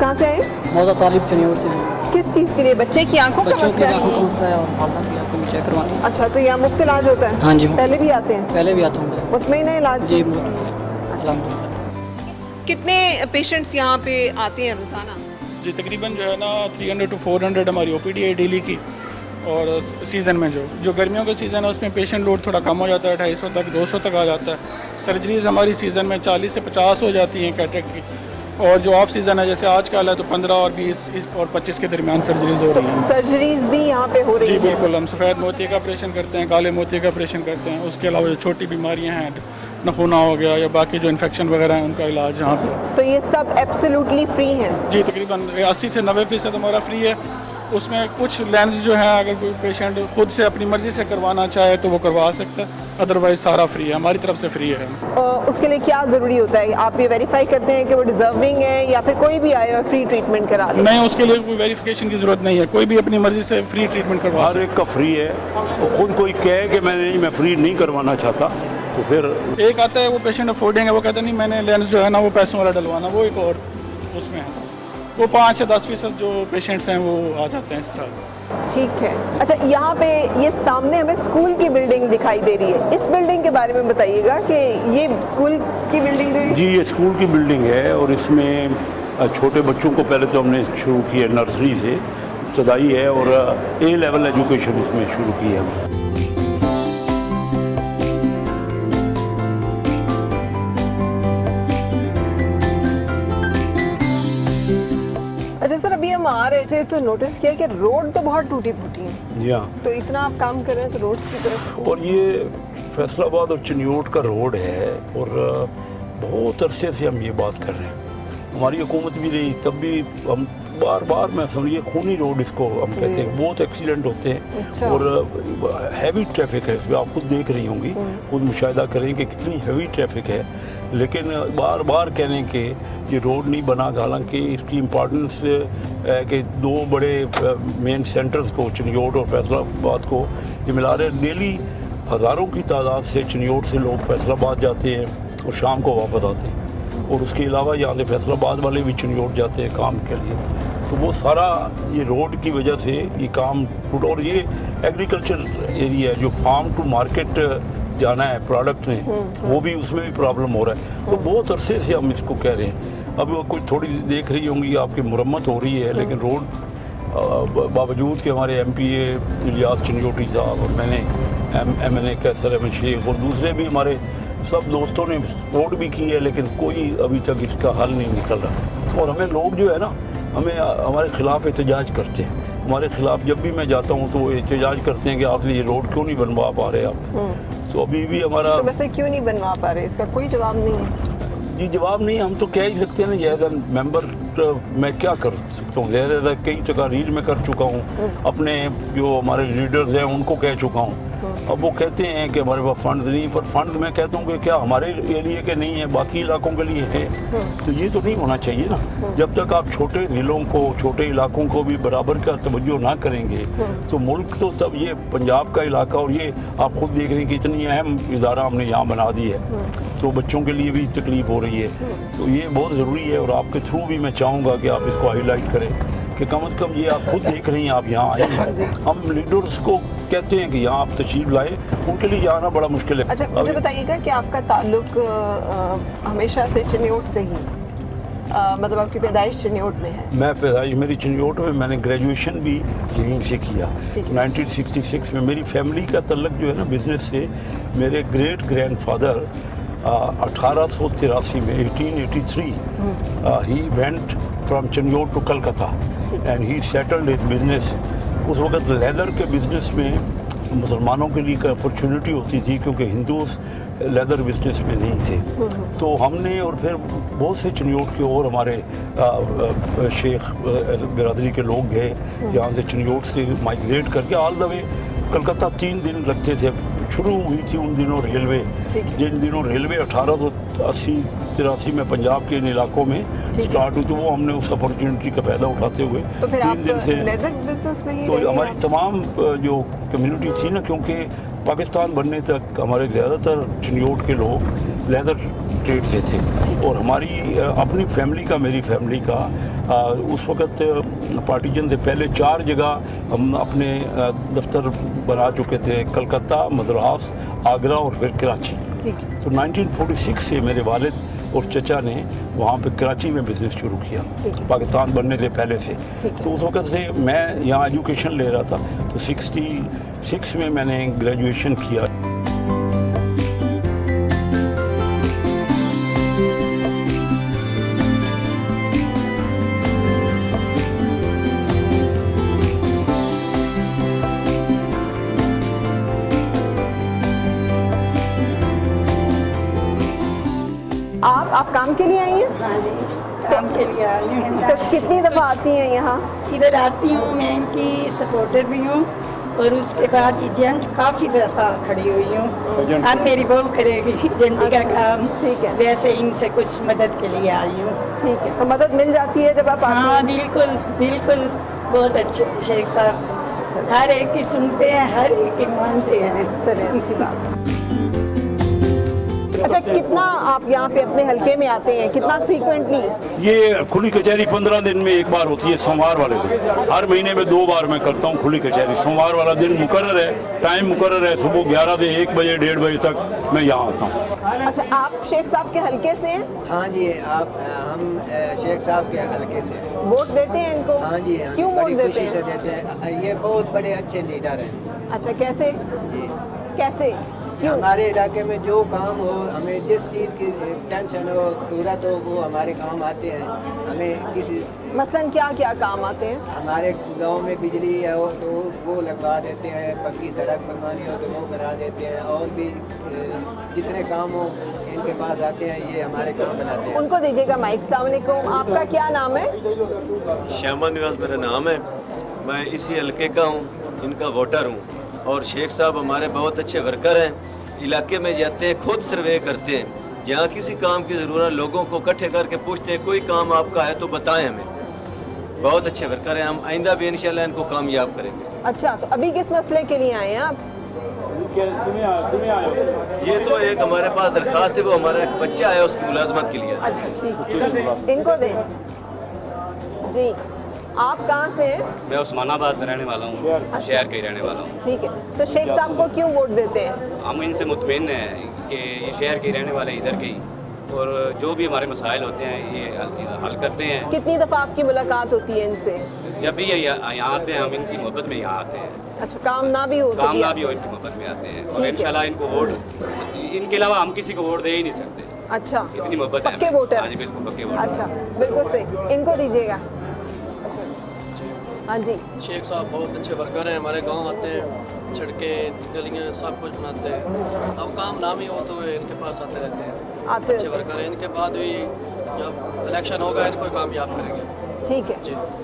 कहाँ से आए? मौजा तालिब चनियोर से हैं। किस चीज़ के लिए? बच्चे की आंखों का बच्चों की मसला आंखों का है? मसला है और वालदा की आंखों में चेक करवानी है। अच्छा, तो यहाँ मुफ्त इलाज होता है? हाँ जी, मुफ्त। पहले भी आते हैं? पहले भी आता हूँ मैं। मुतमईन है इलाज? जी अल्हम्दुलिल्लाह। कितने पेशेंट्स यहाँ पे आते हैं रोज़ाना? जी तकरीबन जो है ना 300 to 400 हमारी ओपीडी है डेली की। और सीज़न में जो गर्मियों का सीज़न है उसमें पेशेंट लोड थोड़ा कम हो जाता है, 250 तक 200 तक आ जाता है। सर्जरीज़ हमारी सीज़न में 40 से 50 हो जाती हैं कैटरेक्ट की, और जो ऑफ सीज़न है जैसे आजकल है तो 15 और 20 और 25 के दरमियान सर्जरीज हो रही हैं। सर्जरीज भी यहाँ पे हो रही जी हैं? बिल्कुल, हम सफ़ेद मोती का ऑपरेशन करते हैं, काले मोती का ऑपरेशन करते हैं। उसके अलावा जो छोटी बीमारियां हैं, नखूना हो गया या बाकी जो इन्फेक्शन वगैरह हैं, उनका इलाज यहाँ पर। तो ये सब एब्सोल्युटली फ्री हैं? जी तकरीबन 80 से 90% हमारा फ्री है। उसमें कुछ लेंस जो है अगर कोई पेशेंट खुद से अपनी मर्ज़ी से करवाना चाहे तो वो करवा सकता है, अदरवाइज़ सारा फ्री है, हमारी तरफ से फ्री है। उसके लिए क्या ज़रूरी होता है? आप ये वेरीफाई करते हैं कि वो डिजर्विंग है या फिर कोई भी आया फ्री ट्रीटमेंट करा दे? नहीं, उसके लिए कोई वेरिफिकेशन की ज़रूरत नहीं है, कोई भी अपनी मर्ज़ी से फ्री ट्रीटमेंट करवा हर सकता एक का फ्री है। वो खुद कोई कहे कि मैं फ्री नहीं करवाना चाहता तो फिर है। एक आता है वो पेशेंट अफोर्डिंग है, वो कहता नहीं मैंने लेंस जो है ना वो पैसों वाला डलवाना, वो एक और उसमें है। वो 5 से 10% जो पेशेंट्स हैं वो आ जाते हैं इस तरह। ठीक है। अच्छा, यहाँ पे ये सामने हमें स्कूल की बिल्डिंग दिखाई दे रही है, इस बिल्डिंग के बारे में बताइएगा कि ये स्कूल की बिल्डिंग है? जी, ये स्कूल की बिल्डिंग है और इसमें छोटे बच्चों को पहले तो हमने शुरू की है नर्सरी से, इब्तदाई है और A लेवल एजुकेशन इसमें शुरू की है। अच्छा सर, अभी हम आ रहे थे तो नोटिस किया कि रोड तो बहुत टूटी फूटी है। जी हाँ, तो इतना आप काम कर रहे हैं तो रोड की तरफ। और ये फैसलाबाद और चिन्योट का रोड है और बहुत अरसे से हम ये बात कर रहे हैं। हमारी हुकूमत भी रही तब भी हम बार बार मैं समझिए खूनी रोड इसको हम कहते हैं। बहुत एक्सीडेंट होते हैं। अच्छा। और हैवी ट्रैफिक है इसमें, आप खुद देख रही होंगी, खुद मुशाहिदा करें कि कितनी हैवी ट्रैफिक है। लेकिन बार बार कहने के ये रोड नहीं बना, हालांकि इसकी इम्पॉर्टेंस है कि 2 बड़े मेन सेंटर्स को, चिन्योट और फैसलाबाद को ये मिला रहे। डेली हज़ारों की तादाद से चिन्योट से लोग फैसलाबाद जाते हैं और शाम को वापस आते हैं। और उसके अलावा यहाँ से फैसलाबाद वाले भी चिन्योट जाते हैं काम के लिए। तो वो सारा ये रोड की वजह से ये काम टूटा। और ये एग्रीकल्चर एरिया है, जो फार्म टू मार्केट जाना है प्रोडक्ट में, वो भी उसमें भी प्रॉब्लम हो रहा है। तो बहुत अरसे से हम इसको कह रहे हैं। अब वो कोई थोड़ी देख रही होंगी आपकी मुरम्मत हो रही है, लेकिन रोड बावजूद कि हमारे MPA इलियास चिन्योटी साहब और मैंने MNA कैसर अहमद शेख और दूसरे भी हमारे सब दोस्तों ने सपोर्ट भी की है, लेकिन कोई अभी तक इसका हल नहीं निकल रहा। और हमें लोग जो है ना, हमें हमारे ख़िलाफ़ एहतजाज करते हैं। हमारे ख़िलाफ़ जब भी मैं जाता हूँ तो वो एहतजाज करते हैं कि आप ये रोड क्यों नहीं बनवा पा रहे आप। तो अभी भी हमारा तो वैसे क्यों नहीं बनवा पा रहे, इसका कोई जवाब नहीं है? जी, जवाब नहीं, हम तो कह ही सकते हैं ना। एज एन मेंबर मैं क्या कर सकता हूँ? ज़्यादा कई तकारीर में कर चुका हूँ, अपने जो हमारे लीडर्स हैं उनको कह चुका हूँ। अब वो कहते हैं कि हमारे पास फंड नहीं, पर फंड मैं कहता हूँ कि क्या हमारे एरिया के नहीं है, बाकी इलाकों के लिए है। तो ये तो नहीं होना चाहिए ना। जब तक आप छोटे ज़िलों को, छोटे इलाकों को भी बराबर का तवज्जो ना करेंगे तो मुल्क तो तब ये पंजाब का इलाका, और ये आप खुद देख रहे हैं कि इतनी अहम इदारा हमने यहाँ बना दी है, तो बच्चों के लिए भी तकलीफ हो रही है। तो ये बहुत ज़रूरी है और आपके थ्रू भी मैं चाहूँगा कि आप इसको हाईलाइट करें कि कम से कम ये आप खुद देख रही हैं, आप यहाँ आए हैं। हम लीडर्स को कहते हैं कि यहाँ आप तशरीफ लाए, उनके लिए यहाँ आना बड़ा मुश्किल है। अच्छा, मुझे बताइएगा कि आपका ताल्लुक हमेशा से चिन्योट से ही, मतलब आपकी पैदाइश चिन्योट में है? मैं पैदाइश मेरी चिन्योट में, मैंने ग्रेजुएशन भी यहीं से किया 1966 में। मेरी फैमिली का तल्लक जो है ना बिज़नेस से, मेरे ग्रेट ग्रैंडफादर 1883 में 1883 he went from Chiniot to Calcutta and he settled his business. उस वक्त लेदर के बिज़नेस में मुसलमानों के लिए अपॉर्चुनिटी होती थी, क्योंकि हिंदूज लेदर बिजनेस में नहीं थे। तो हमने, और फिर बहुत से चिन्योट के और हमारे शेख बिरादरी के लोग गए यहाँ से, चिन्योट से माइग्रेट करके ऑल द वे कलकत्ता 3 दिन लगते थे। शुरू हुई थी उन दिनों रेलवे, जिन दिनों रेलवे 1880-83 में पंजाब के इन इलाकों में स्टार्ट हुई, तो वो हमने उस अपॉर्चुनिटी का फ़ायदा उठाते हुए तो 3 दिन से लेदर बिजनेस में ही तो हमारी तमाम जो कम्युनिटी थी ना, क्योंकि पाकिस्तान बनने तक हमारे ज़्यादातर चिन्योट के लोग लेदर ट्रेड से थे। और हमारी अपनी फैमिली का, मेरी फैमिली का उस वक़्त पार्टीशन से पहले 4 जगह हम अपने दफ्तर बना चुके थे, कलकत्ता, मद्रास, आगरा और फिर कराची। तो 1946 से मेरे वालिद और चचा ने वहाँ पे कराची में बिज़नेस शुरू किया, पाकिस्तान बनने से पहले से। तो उस वक़्त से मैं यहाँ एजुकेशन ले रहा था, तो 66 में मैंने ग्रेजुएशन किया। आप काम के लिए आई हैं? हाँ जी, काम के लिए आई हूँ। तो कितनी दफ़ा आती हैं यहाँ? इधर आती हूँ, मैं इनकी सपोर्टर भी हूँ और उसके बाद एजेंट काफ़ी दफ़ा खड़ी हुई हूँ। अब मेरी बहू करेगी एजेंटी का काम। ठीक है। वैसे इनसे कुछ मदद के लिए आई हूँ। ठीक है, तो मदद मिल जाती है जब आप आती हाँ हैं? बिल्कुल बिल्कुल, बहुत अच्छे शेख साहब, हर एक की सुनते हैं, हर एक की मानते हैं। चलिए अच्छी बात। अच्छा, कितना आप यहाँ पे अपने हलके में आते हैं, कितना फ्रीक्वेंटली? ये खुली कचहरी 15 दिन में एक बार होती है, सोमवार वाले दिन। हर महीने में 2 बार मैं करता हूँ खुली कचहरी। सोमवार वाला दिन मुकर्रर है, टाइम मुकर्रर है, सुबह 11 से 1 बजे 1:30 बजे तक मैं यहाँ आता हूँ। अच्छा, आप शेख साहब के हलके से हैं? हाँ जी, हम शेख साहब के हल्के से। वोट देते हैं इनको? हाँ जी, हाँ, क्यों वोट बड़ी देते खुशी से हैं? देते हैं। ये बहुत बड़े अच्छे लीडर हैं अच्छा, कैसे? जी। कैसे? क्यों? हमारे इलाके में जो काम हो, हमें जिस चीज़ की टेंशन हो, जरूरत हो, वो हमारे काम आते हैं। हमें किसी मसलन क्या क्या काम आते हैं? हमारे गांव में बिजली है हो तो वो लगवा देते हैं, पक्की सड़क बनवानी हो तो वो करा देते हैं, और भी जितने काम हो इनके पास आते हैं, ये हमारे काम बनाते हैं। उनको दीजिएगा माइक। अस्सलाम वालेकुम, आपका क्या नाम है? श्यामा निवास मेरा नाम है। मैं इसी हल्के का हूँ, इनका वोटर हूँ। और शेख साहब हमारे बहुत अच्छे वर्कर हैं। इलाके में जाते हैं, खुद सर्वे करते हैं। जहाँ किसी काम की ज़रूरत, लोगों को इकट्ठे करके पूछते हैं कोई काम आपका है तो बताएं हमें। बहुत अच्छे वर्कर हैं। हम आइंदा भी इंशाल्लाह इनको कामयाब करेंगे। अच्छा, तो अभी किस मसले के लिए आए हैं आप? ये तो एक हमारे पास दरख्वास्त है, वो हमारा एक बच्चा आया उसकी मुलाजमत के लिए। अच्छा, ठीक है, इनको दें जी। आप कहाँ से हैं? मैं उस्मानाबाद का रहने वाला हूँ, शहर के ही रहने वाला हूँ। ठीक है, तो शेख साहब को क्यों वोट देते हैं? हम इनसे मुतमईन हैं कि ये शहर के ही रहने वाले इधर के ही, और जो भी हमारे मसाइल होते हैं ये हल करते हैं। कितनी दफ़ा आपकी मुलाकात होती है इनसे? जब भी ये यहाँ आते हैं, हम इनकी मोहब्बत में यहाँ आते हैं। अच्छा, काम ना भी हो तो काम भी ना भी हो, इनकी मोहब्बत में आते हैं। और ठीक है। इंशाल्लाह इनको वोट, इनके अलावा हम किसी को वोट दे ही नहीं सकते। अच्छा, इतनी मोहब्बत है। पक्के वोटर? हाँ जी, बिल्कुल पक्के वोटर। अच्छा, बिल्कुल सही, इनको दीजिएगा। हाँ जी। शेख साहब बहुत अच्छे वर्कर हैं, हमारे गांव आते हैं, सड़कें गलियां सब कुछ बनाते हैं। अब काम नाम ही हो तो वे इनके पास आते रहते हैं। आते अच्छे वर्कर हैं। इनके बाद भी जब इलेक्शन होगा इनको कामयाब करेंगे। ठीक है,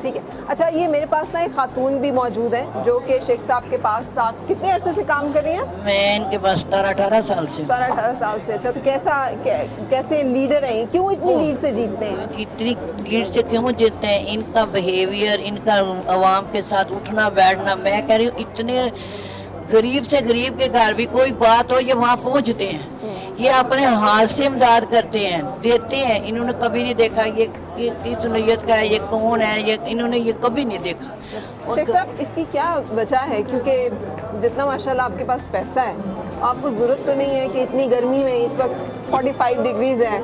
ठीक है। अच्छा, ये मेरे पास ना एक खातून भी मौजूद है जो कि शेख साहब के पास साथ कितने अरसे से काम कर रही हैं? मैं इनके पास 17-18 साल से। 17-18 साल से। अच्छा, तो कैसे लीडर हैं? क्यों इतनी लीड से जीतते हैं? इतनी लीड से क्यों जीतते हैं? इनका बिहेवियर, इनका अवाम के साथ उठना बैठना, मैं कह रही हूँ इतने गरीब से गरीब के घर भी कोई बात हो ये वहाँ पहुँचते हैं। ये अपने हाथ से इमदाद करते हैं, देते हैं। इन्होंने कभी नहीं देखा ये किस नीयत का है, ये कौन है, ये इन्होंने ये कभी नहीं देखा। शेख साहब, इसकी क्या वजह है? क्योंकि जितना माशाल्लाह आपके पास पैसा है, आपको ज़रूरत तो नहीं है कि इतनी गर्मी में, इस वक्त 45 डिग्रीज है,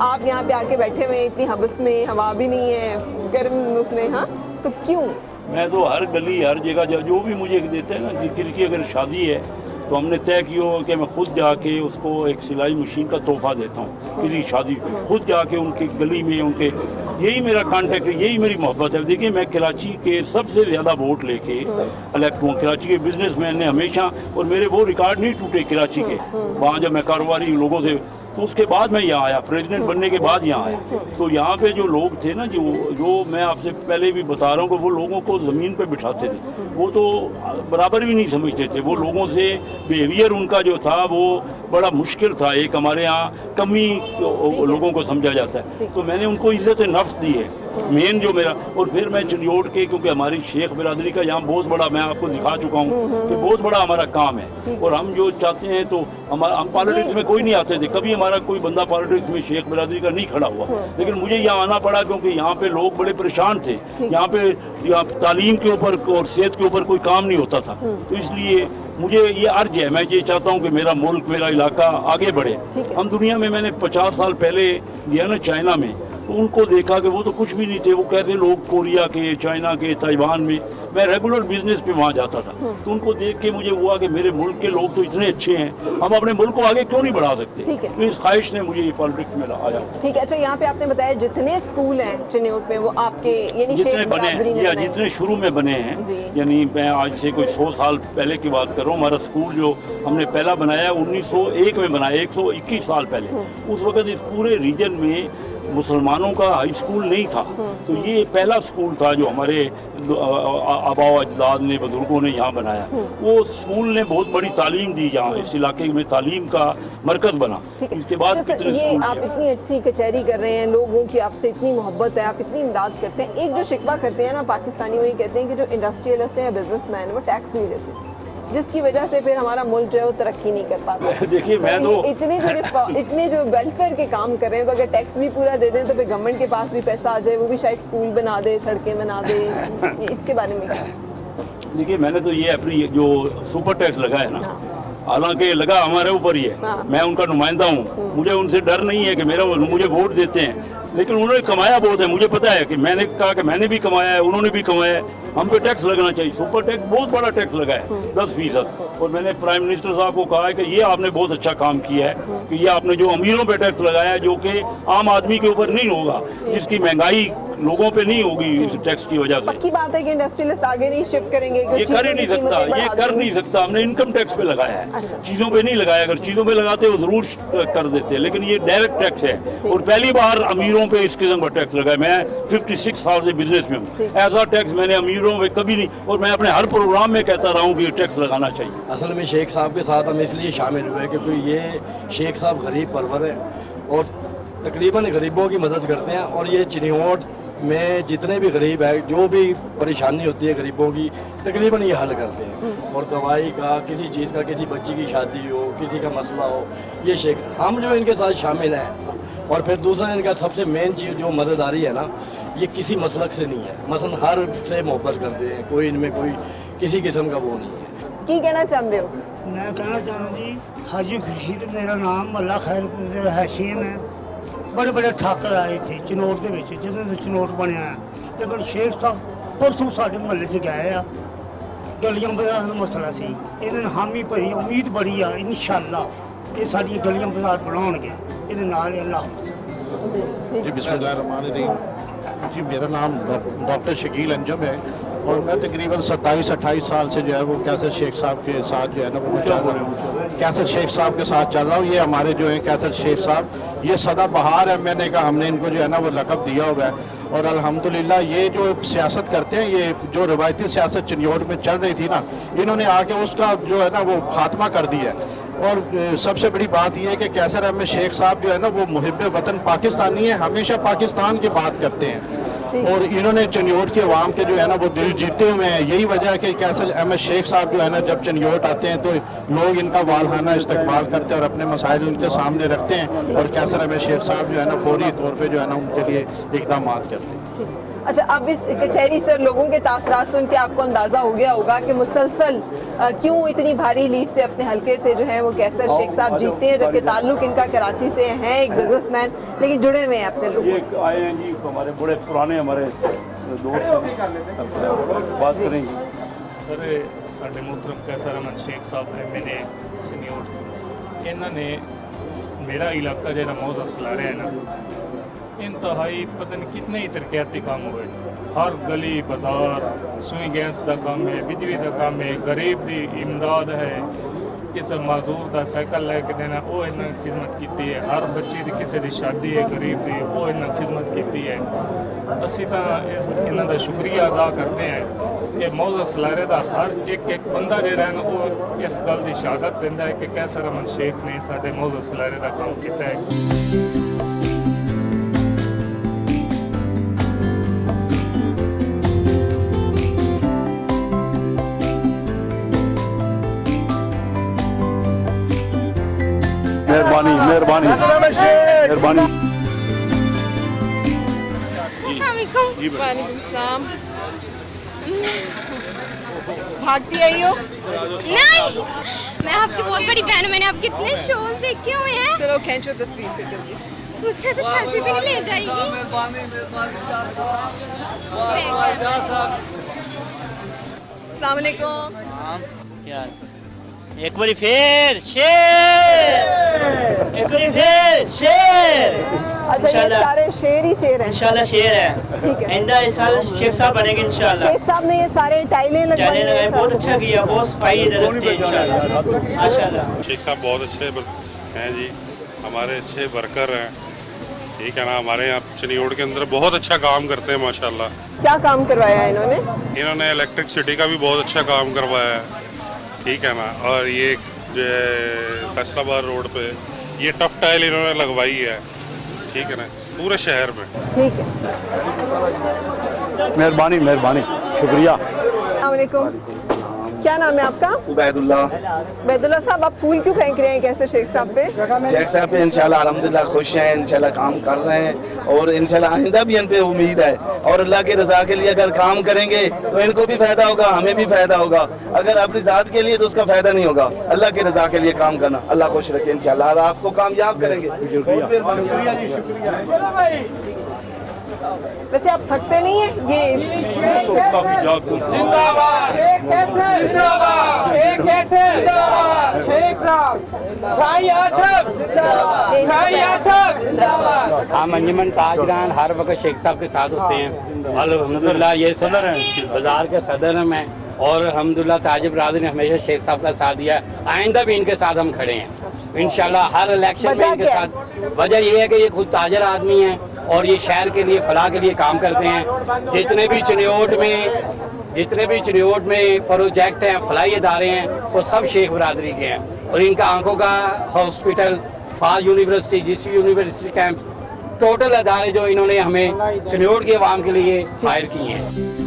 आप यहाँ पे आके बैठे हुए हैं इतनी हबस में, हवा भी नहीं है, गर्म उसमें। हाँ, तो क्यों? मैं तो हर गली हर जगह जो भी मुझे देते हैं ना, किसी की अगर शादी है तो हमने तय किया कि मैं खुद जाके उसको एक सिलाई मशीन का तोहफा देता हूँ। किसी शादी खुद जाके उनकी गली में उनके, यही मेरा कांटेक्ट है, यही मेरी मोहब्बत है। देखिए, मैं कराची के सबसे ज़्यादा वोट लेके इलेक्ट हुआ। कराची के बिजनेसमैन ने हमेशा, और मेरे वो रिकॉर्ड नहीं टूटे कराची के, वहाँ जब मैं कारोबारी लोगों से, तो उसके बाद मैं यहाँ आया, प्रेसिडेंट बनने के बाद यहाँ आया। तो यहाँ पे जो लोग थे ना, जो मैं आपसे पहले भी बता रहा हूँ कि वो लोगों को ज़मीन पे बिठाते थे, वो तो बराबर भी नहीं समझते थे। वो लोगों से बिहेवियर उनका जो था वो बड़ा मुश्किल था। एक हमारे यहाँ कमी लोगों को समझा जाता है, तो मैंने उनको इज्जत नफ्स दी है मेन जो मेरा। और फिर मैं चंडियोड़ के, क्योंकि हमारी शेख बिरादरी का यहाँ बहुत बड़ा, मैं आपको दिखा चुका हूँ कि बहुत बड़ा हमारा काम है। और हम जो चाहते हैं तो हम पॉलिटिक्स में कोई नहीं आते थे, कभी हमारा कोई बंदा पॉलिटिक्स में शेख बिरादरी का नहीं खड़ा हुआ, लेकिन मुझे यहाँ आना पड़ा क्योंकि यहाँ पे लोग बड़े परेशान थे। यहाँ पे तालीम के ऊपर और सेहत के ऊपर कोई काम नहीं होता था, तो इसलिए मुझे ये अर्ज है, मैं ये चाहता हूँ कि मेरा मुल्क, मेरा इलाका आगे बढ़े। हम दुनिया में, मैंने 50 साल पहले गया ना चाइना में, तो उनको देखा कि वो तो कुछ भी नहीं थे, वो कैसे लोग कोरिया के, चाइना के, ताइवान में, मैं रेगुलर बिजनेस पे वहाँ जाता था, तो उनको देख के मुझे हुआ कि मेरे मुल्क के लोग तो इतने अच्छे हैं, हम अपने मुल्क को आगे क्यों नहीं बढ़ा सकते। तो इस ख्वाहिश ने मुझे पॉलिटिक्स में आया। ठीक है, अच्छा यहाँ पे आपने बताया जितने स्कूल हैं चिन्योट में वो आपके यानी जितने बने या जितने शुरू में बने हैं, यानी मैं आज से कोई 100 साल पहले की बात कर रहा हूँ। हमारा स्कूल जो हमने पहला बनाया 1901 में बनाया, 121 साल पहले। उस वक्त इस पूरे रीजन में मुसलमानों का हाई स्कूल नहीं था, तो ये पहला स्कूल था जो हमारे आबा अजदाद ने, बुजुर्गों ने यहाँ बनाया। वो स्कूल ने बहुत बड़ी तालीम दी यहाँ, इस इलाके में तालीम का मरकज बना। इसके बाद कितने ये आप इतनी अच्छी कचहरी कर रहे हैं, लोगों की आपसे इतनी मोहब्बत है, आप इतनी इमदाद करते हैं। एक जो शिकवा करते हैं ना पाकिस्तानी, वही कहते हैं कि जो इंडस्ट्रियलिस्ट है या बिजनेसमैन है वो टैक्स नहीं देते, जिसकी वजह से फिर हमारा मुल्क जो है वो तरक्की नहीं कर पाता। देखिए मैं तो इतने जो वेलफेयर के काम कर रहे हैं, तो अगर टैक्स भी पूरा दे दें तो फिर गवर्नमेंट के पास भी पैसा आ जाए, वो भी शायद स्कूल बना दे, सड़कें बना दे। इसके बारे में क्या? देखिए मैंने तो ये अपनी जो सुपर टैक्स लगा है ना, हालांकि लगा हमारे ऊपर ही है, मैं उनका नुमाइंदा हूँ, मुझे उनसे डर नहीं है कि मुझे वोट देते हैं, लेकिन उन्होंने कमाया बहुत है। मुझे पता है कि मैंने कहा कि मैंने भी कमाया है, उन्होंने भी कमाया है, हम पे टैक्स लगना चाहिए। सुपर टैक्स बहुत बड़ा टैक्स लगा है, 10%। और मैंने प्राइम मिनिस्टर साहब को कहा है कि ये आपने बहुत अच्छा काम किया है कि ये आपने जो अमीरों पे टैक्स लगाया है, जो कि आम आदमी के ऊपर नहीं होगा, जिसकी महंगाई लोगों पे नहीं होगी इस टैक्स की वजह से। पक्की बात है कि इंडस्ट्रियलिस्ट आगे नहीं शिफ्ट करेंगे, ये कर ही नहीं सकता, ये कर नहीं सकता। हमने इनकम टैक्स पे लगाया है, चीज़ों पे नहीं लगाया। अगर चीज़ों पे लगाते वो जरूर कर देते, लेकिन ये डायरेक्ट टैक्स है और पहली बार अमीरों पे इस किस्म का टैक्स लगा है। मैं 56 साल से बिजनेस में हूँ, ऐसा टैक्स मैंने अमीरों पे कभी नहीं, और मैं अपने हर प्रोग्राम में कहता रहा हूँ कि टैक्स लगाना चाहिए। असल में शेख साहब के साथ हम इसलिए शामिल हुए क्योंकि ये शेख साहब गरीब परवर है और तकरीबन गरीबों की मदद करते हैं, और ये चिन्योट में जितने भी गरीब है, जो भी परेशानी होती है गरीबों की, तकरीबन ये हल करते हैं। और दवाई का, किसी चीज़ का, किसी बच्ची की शादी हो, किसी का मसला हो, ये शेख हम जो इनके साथ शामिल हैं। और फिर दूसरा इनका सबसे मेन चीज़ जो मददगारी है ना, ये किसी मसलक से नहीं है, मसलन हर से मोहब्बत करते हैं, कोई इनमें कोई किसी किस्म का वो नहीं है। की कहना चाहते हो? मैं कहना चाहूँ जी, हाजी खुर्शीद मेरा नाम, अल्लाह खैरपुर ਦੇ हैशियम है। बड़े बड़े ठाकर आए थे चिनोट ਦੇ ਵਿੱਚ, ਜਦੋਂ ਤੋਂ चिनोट ਬਣਿਆ ਹੈ, लेकिन शेख साहब परसों साढ़े महल्ले 'ਚ गए ਆ, गलियां बाजार ਦਾ ਮਸਲਾ ਸੀ, ਇਹਨਾਂ ਨੇ ਹਾਮੀ ਭਰੀ, उम्मीद बड़ी आ इंशाअल्लाह ये साड़ी गलियां बाजार ਬਣਾਉਣਗੇ ਇਹਦੇ ਨਾਲ। अल्लाह जी बिस्मिल्लाहिर्रहमानिर्रहीम। जी मेरा नाम डॉक्टर शकील अंजम है और मैं तकरीबन 27-28 साल से जो है वो कैसर शेख साहब के साथ जो है ना वो चल रहा हूँ, कैसर शेख साहब के साथ चल रहा हूँ। ये हमारे जो हैं कैसर शेख साहब, ये सदाबहार है, मैंने कहा हमने इनको जो है ना वो लक़ब दिया हुआ है। और अल्हम्दुलिल्लाह ये जो सियासत करते हैं, ये जो रवायती सियासत चिन्योट में चल रही थी ना, इन्होंने आके उसका जो है ना वो खात्मा कर दिया है। और सबसे बड़ी बात यह है कि कैसर अहमद शेख साहब जो है ना वो मुहिब वतन पाकिस्तानी है, हमेशा पाकिस्तान की बात करते हैं, और इन्होंने चिन्योट के अवाम के जो है ना वो दिल जीते हुए हैं। यही वजह है कि कैसर अहमद शेख साहब जो है ना जब चिन्योट आते हैं तो लोग इनका वालहाना इस्तकबाल करते हैं और अपने मसाइल उनके सामने रखते हैं, और कैसर अहमद शेख साहब जो है ना फौरी तौर पर जो है ना उनके लिए इकदाम करते हैं। अच्छा, अब इस कचहरी से लोगों के तासरात सुन के आपको अंदाज़ा हो गया होगा कि मुसलसल क्यों इतनी भारी लीड से अपने हल्के से जो है वो कैसर शेख साहब जीतते हैं, जबकि ताल्लुक इनका कराची से है, एक बिजनेसमैन, लेकिन जुड़े हुए हैं अपने लोगों से। आए हैं जी, हमारे बड़े पुराने हमारे दोस्त बात करेंगे। सर साढ़े मोहतरम कैसर अहमद शेख साहब MNA चिन्योट, इन्होंने मेरा इलाका जो मौजा सलारे है ना, इंतहाई पता नहीं कितने ही तरक्याती काम हुए, हर गली बाजार सुई गैस का काम है, बिजली का काम है, गरीब की इमदाद है, किसी माजूर का साइकिल लैके देना वो इन्हें खिदमत की है, हर बच्चे की किसी की शादी है गरीब की वो इन्हें खिदमत की है। असी तो इन्हों का शुक्रिया अदा करते हैं कि मौजा सलारे का हर एक बंदा जो है वो इस गल की शहादत देता है कि कैसर अहमद शेख ने साढ़े मौजा सलारे का काम किया है। मेहरबानी मेहरबानी मेहरबानी। वालेकुम सलाम। भागती आई हो? नहीं, मैं आपकी बहुत बड़ी बहन हूँ, मैंने आपके इतने शोज देखे हुए हैं। चलो खींचो तस्वीर फिर जल्दी से। मुझसे तो सेल्फी भी नहीं ले जाएगी। अस्सलाम वालेकुम। यार एक बारी फिर शेर, एक बारी फिर शेर। अच्छा, ये सारे शेर ही शेर हैं। इंशाल्लाह शेर है। ठीक है। आइंदा इस साल शेख साहब बनेंगे इंशाल्लाह। शेख साहब ने ये सारे टाइलें लगवाई हैं, बहुत अच्छा किया, बहुत सफाई इधर रखते हैं इंशाल्लाह माशाल्लाह। शेख साहब बहुत अच्छे हैं जी, हमारे अच्छे वर्कर हैं, ठीक है ना। हमारे यहाँ चनियोड़ के अंदर बहुत अच्छा काम करते हैं माशाल्लाह। क्या काम करवाया है इन्होंने? इन्होंने इलेक्ट्रिसिटी का भी बहुत अच्छा काम करवाया है, ठीक है ना। और ये फैसलाबाद रोड पे ये टफ टाइल इन्होंने लगवाई है, ठीक है ना, पूरे शहर में। ठीक है, मेहरबानी मेहरबानी, शुक्रिया। अस्सलाम वालेकुम। क्या नाम है आपका? उबैदुल्लाह। बैदुल्ला साहब, आप फूल क्यों फेंक रहे हैं कैसे शेख साहब पे? शेख साहब पे इंशाल्लाह अल्हम्दुलिल्लाह खुश हैं, इंशाल्लाह काम कर रहे हैं और इंशाल्लाह आइंदा भी इन पे उम्मीद है। और अल्लाह के रजा के लिए अगर काम करेंगे तो इनको भी फायदा होगा, हमें भी फायदा होगा। अगर अपनी जात के लिए तो उसका फायदा नहीं होगा। अल्लाह के रजा के लिए काम करना, अल्लाह खुश रखे इंशाल्लाह, और आपको कामयाब करेंगे। वैसे आप थकते नहीं है ये? हम अंजुमन ताजरान हर वक्त शेख साहब के साथ होते हैं। अल्हम्दुलिल्लाह ये बाजार के सदर में, और अल्हम्दुलिल्लाह ताजिब बरादरी ने हमेशा शेख साहब का साथ दिया, आइंदा भी इनके साथ हम खड़े हैं इंशाल्लाह हर इलेक्शन में इनके साथ। वजह ये है कि ये खुद ताजर आदमी हैं और ये शहर के लिए फलाह के लिए काम करते हैं। जितने भी चनियोट में प्रोजेक्ट हैं, फलाही इदारे हैं, वो सब शेख बरादरी के हैं। और इनका आंखों का हॉस्पिटल, फाज university, GC university campus, total इदारे जो इन्होंने हमें चनियोट के अवाम के लिए हायर किए हैं।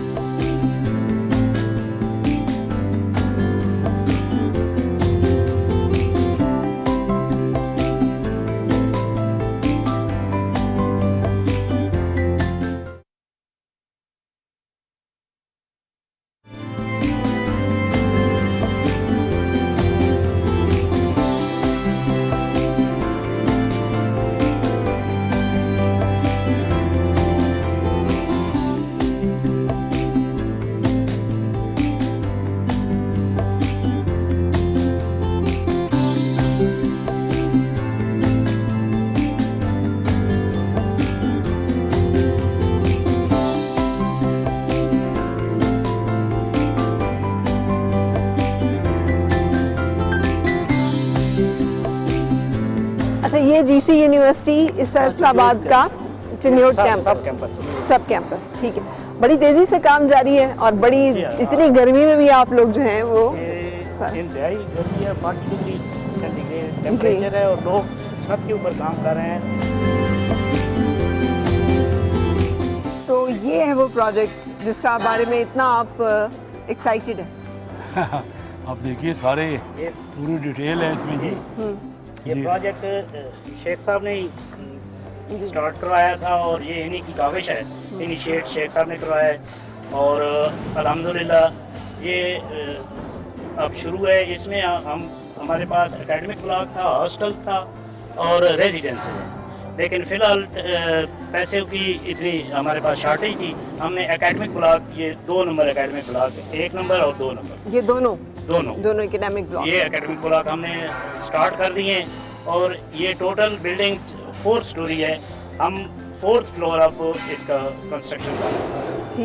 अच्छा, ये जीसी यूनिवर्सिटी इस फैसलाबाद का चिन्योट कैंपस, सब कैंपस, ठीक है। बड़ी तेजी से काम जारी है और बड़ी इतनी गर्मी में भी आप लोग जो हैं वो इंतहाई गर्मी है, 40 डिग्री सेंटीग्रेड टेम्परेचर है और लोग छत के ऊपर काम कर रहे हैं। तो ये है वो प्रोजेक्ट जिसका बारे में इतना आप एक्साइटेड है? आप देखिए सारे पूरी डिटेल है इसमें जी। ये प्रोजेक्ट शेख साहब ने स्टार्ट करवाया था और ये इन्हीं की काविश है, इनिशिएट शेख साहब ने करवाया है। और अल्हम्दुलिल्लाह ये अब शुरू है। इसमें हमारे पास एकेडमिक ब्लॉक था, हॉस्टल था और रेजिडेंस है, लेकिन फ़िलहाल पैसे की इतनी हमारे पास शॉर्टेज थी। हमने एकेडमिक ब्लॉक, ये 2 नंबर एकेडमिक ब्लॉक, 1 नंबर और 2 नंबर, ये दोनों एकेडमिक ब्लॉक, ये एकेडमिक ब्लॉक हमने स्टार्ट कर दिए हैं। और ये टोटल बिल्डिंग 4 स्टोरी है। हम 4th फ्लोर अब इसका कंस्ट्रक्शन कर रहे हैं,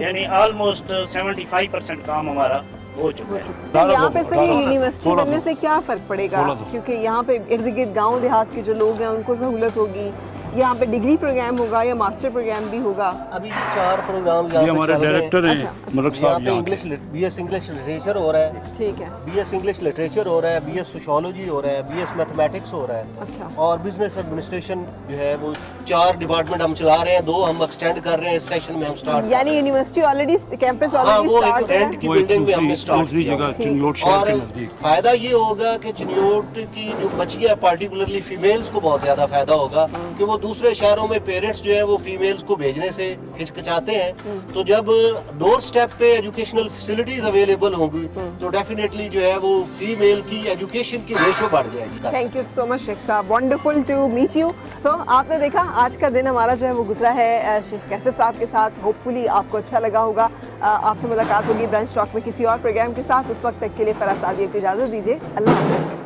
यानी ऑलमोस्ट 75% काम हमारा हो चुका है। तो यहाँ पे सही यूनिवर्सिटी बनने से क्या फ़र्क पड़ेगा? क्योंकि यहाँ पे इर्द गिर्द गाँव देहात के जो लोग हैं उनको सहूलत होगी, यहाँ पे डिग्री प्रोग्राम होगा या मास्टर प्रोग्राम भी होगा। अभी 4 प्रोग्राम यहाँ पे हमारे डायरेक्टर हैं मलक साहब, यहाँ पे बीएस इंग्लिश लिटरेचर हो रहा है, ठीक है, बीएस इंग्लिश लिटरेचर हो रहा है, बीएस सोशियोलॉजी हो रहा है, बीएस मैथमेटिक्स हो रहा है, अच्छा, और बिजनेस एडमिनिस्ट्रेशन जो है वो 4 डिपार्टमेंट हम चला रहे हैं, 2 हम एक्सटेंड कर रहे हैं इस सेशन में हम स्टार्ट। यानी यूनिवर्सिटी ऑलरेडी कैंपस वो ऑलरेडी एक रेंट की बिल्डिंग में हमने स्टार्ट किया। और फायदा ये होगा कि चिन्योट की जो बच्चियां, पार्टिकुलरली फीमेल्स को बहुत ज्यादा फायदा होगा कि वो दूसरे शहरों में पेरेंट्स जो है वो फीमेल्स को भेजने से हिचकिचाते हैं, तो जब डोर स्टेप पे एजुकेशनल फैसिलिटीज अवेलेबल होंगी तो डेफिनेटली जो है वो फीमेल की एजुकेशन की रेशो बढ़ जाएगी। Thank you so much Sheikh Sahab, wonderful to meet you. So आपने देखा आज का दिन हमारा जो है वो गुजरा है शेख कैसर साहब के साथ। होपफुली आपको अच्छा लगा होगा। आपसे मुलाकात होगी ब्रंच टॉक में किसी और प्रोग्राम के साथ। उस वक्त तक के लिए फराज सादिया को इजाज़त दीजिए। अल्लाह हाफ़िज़।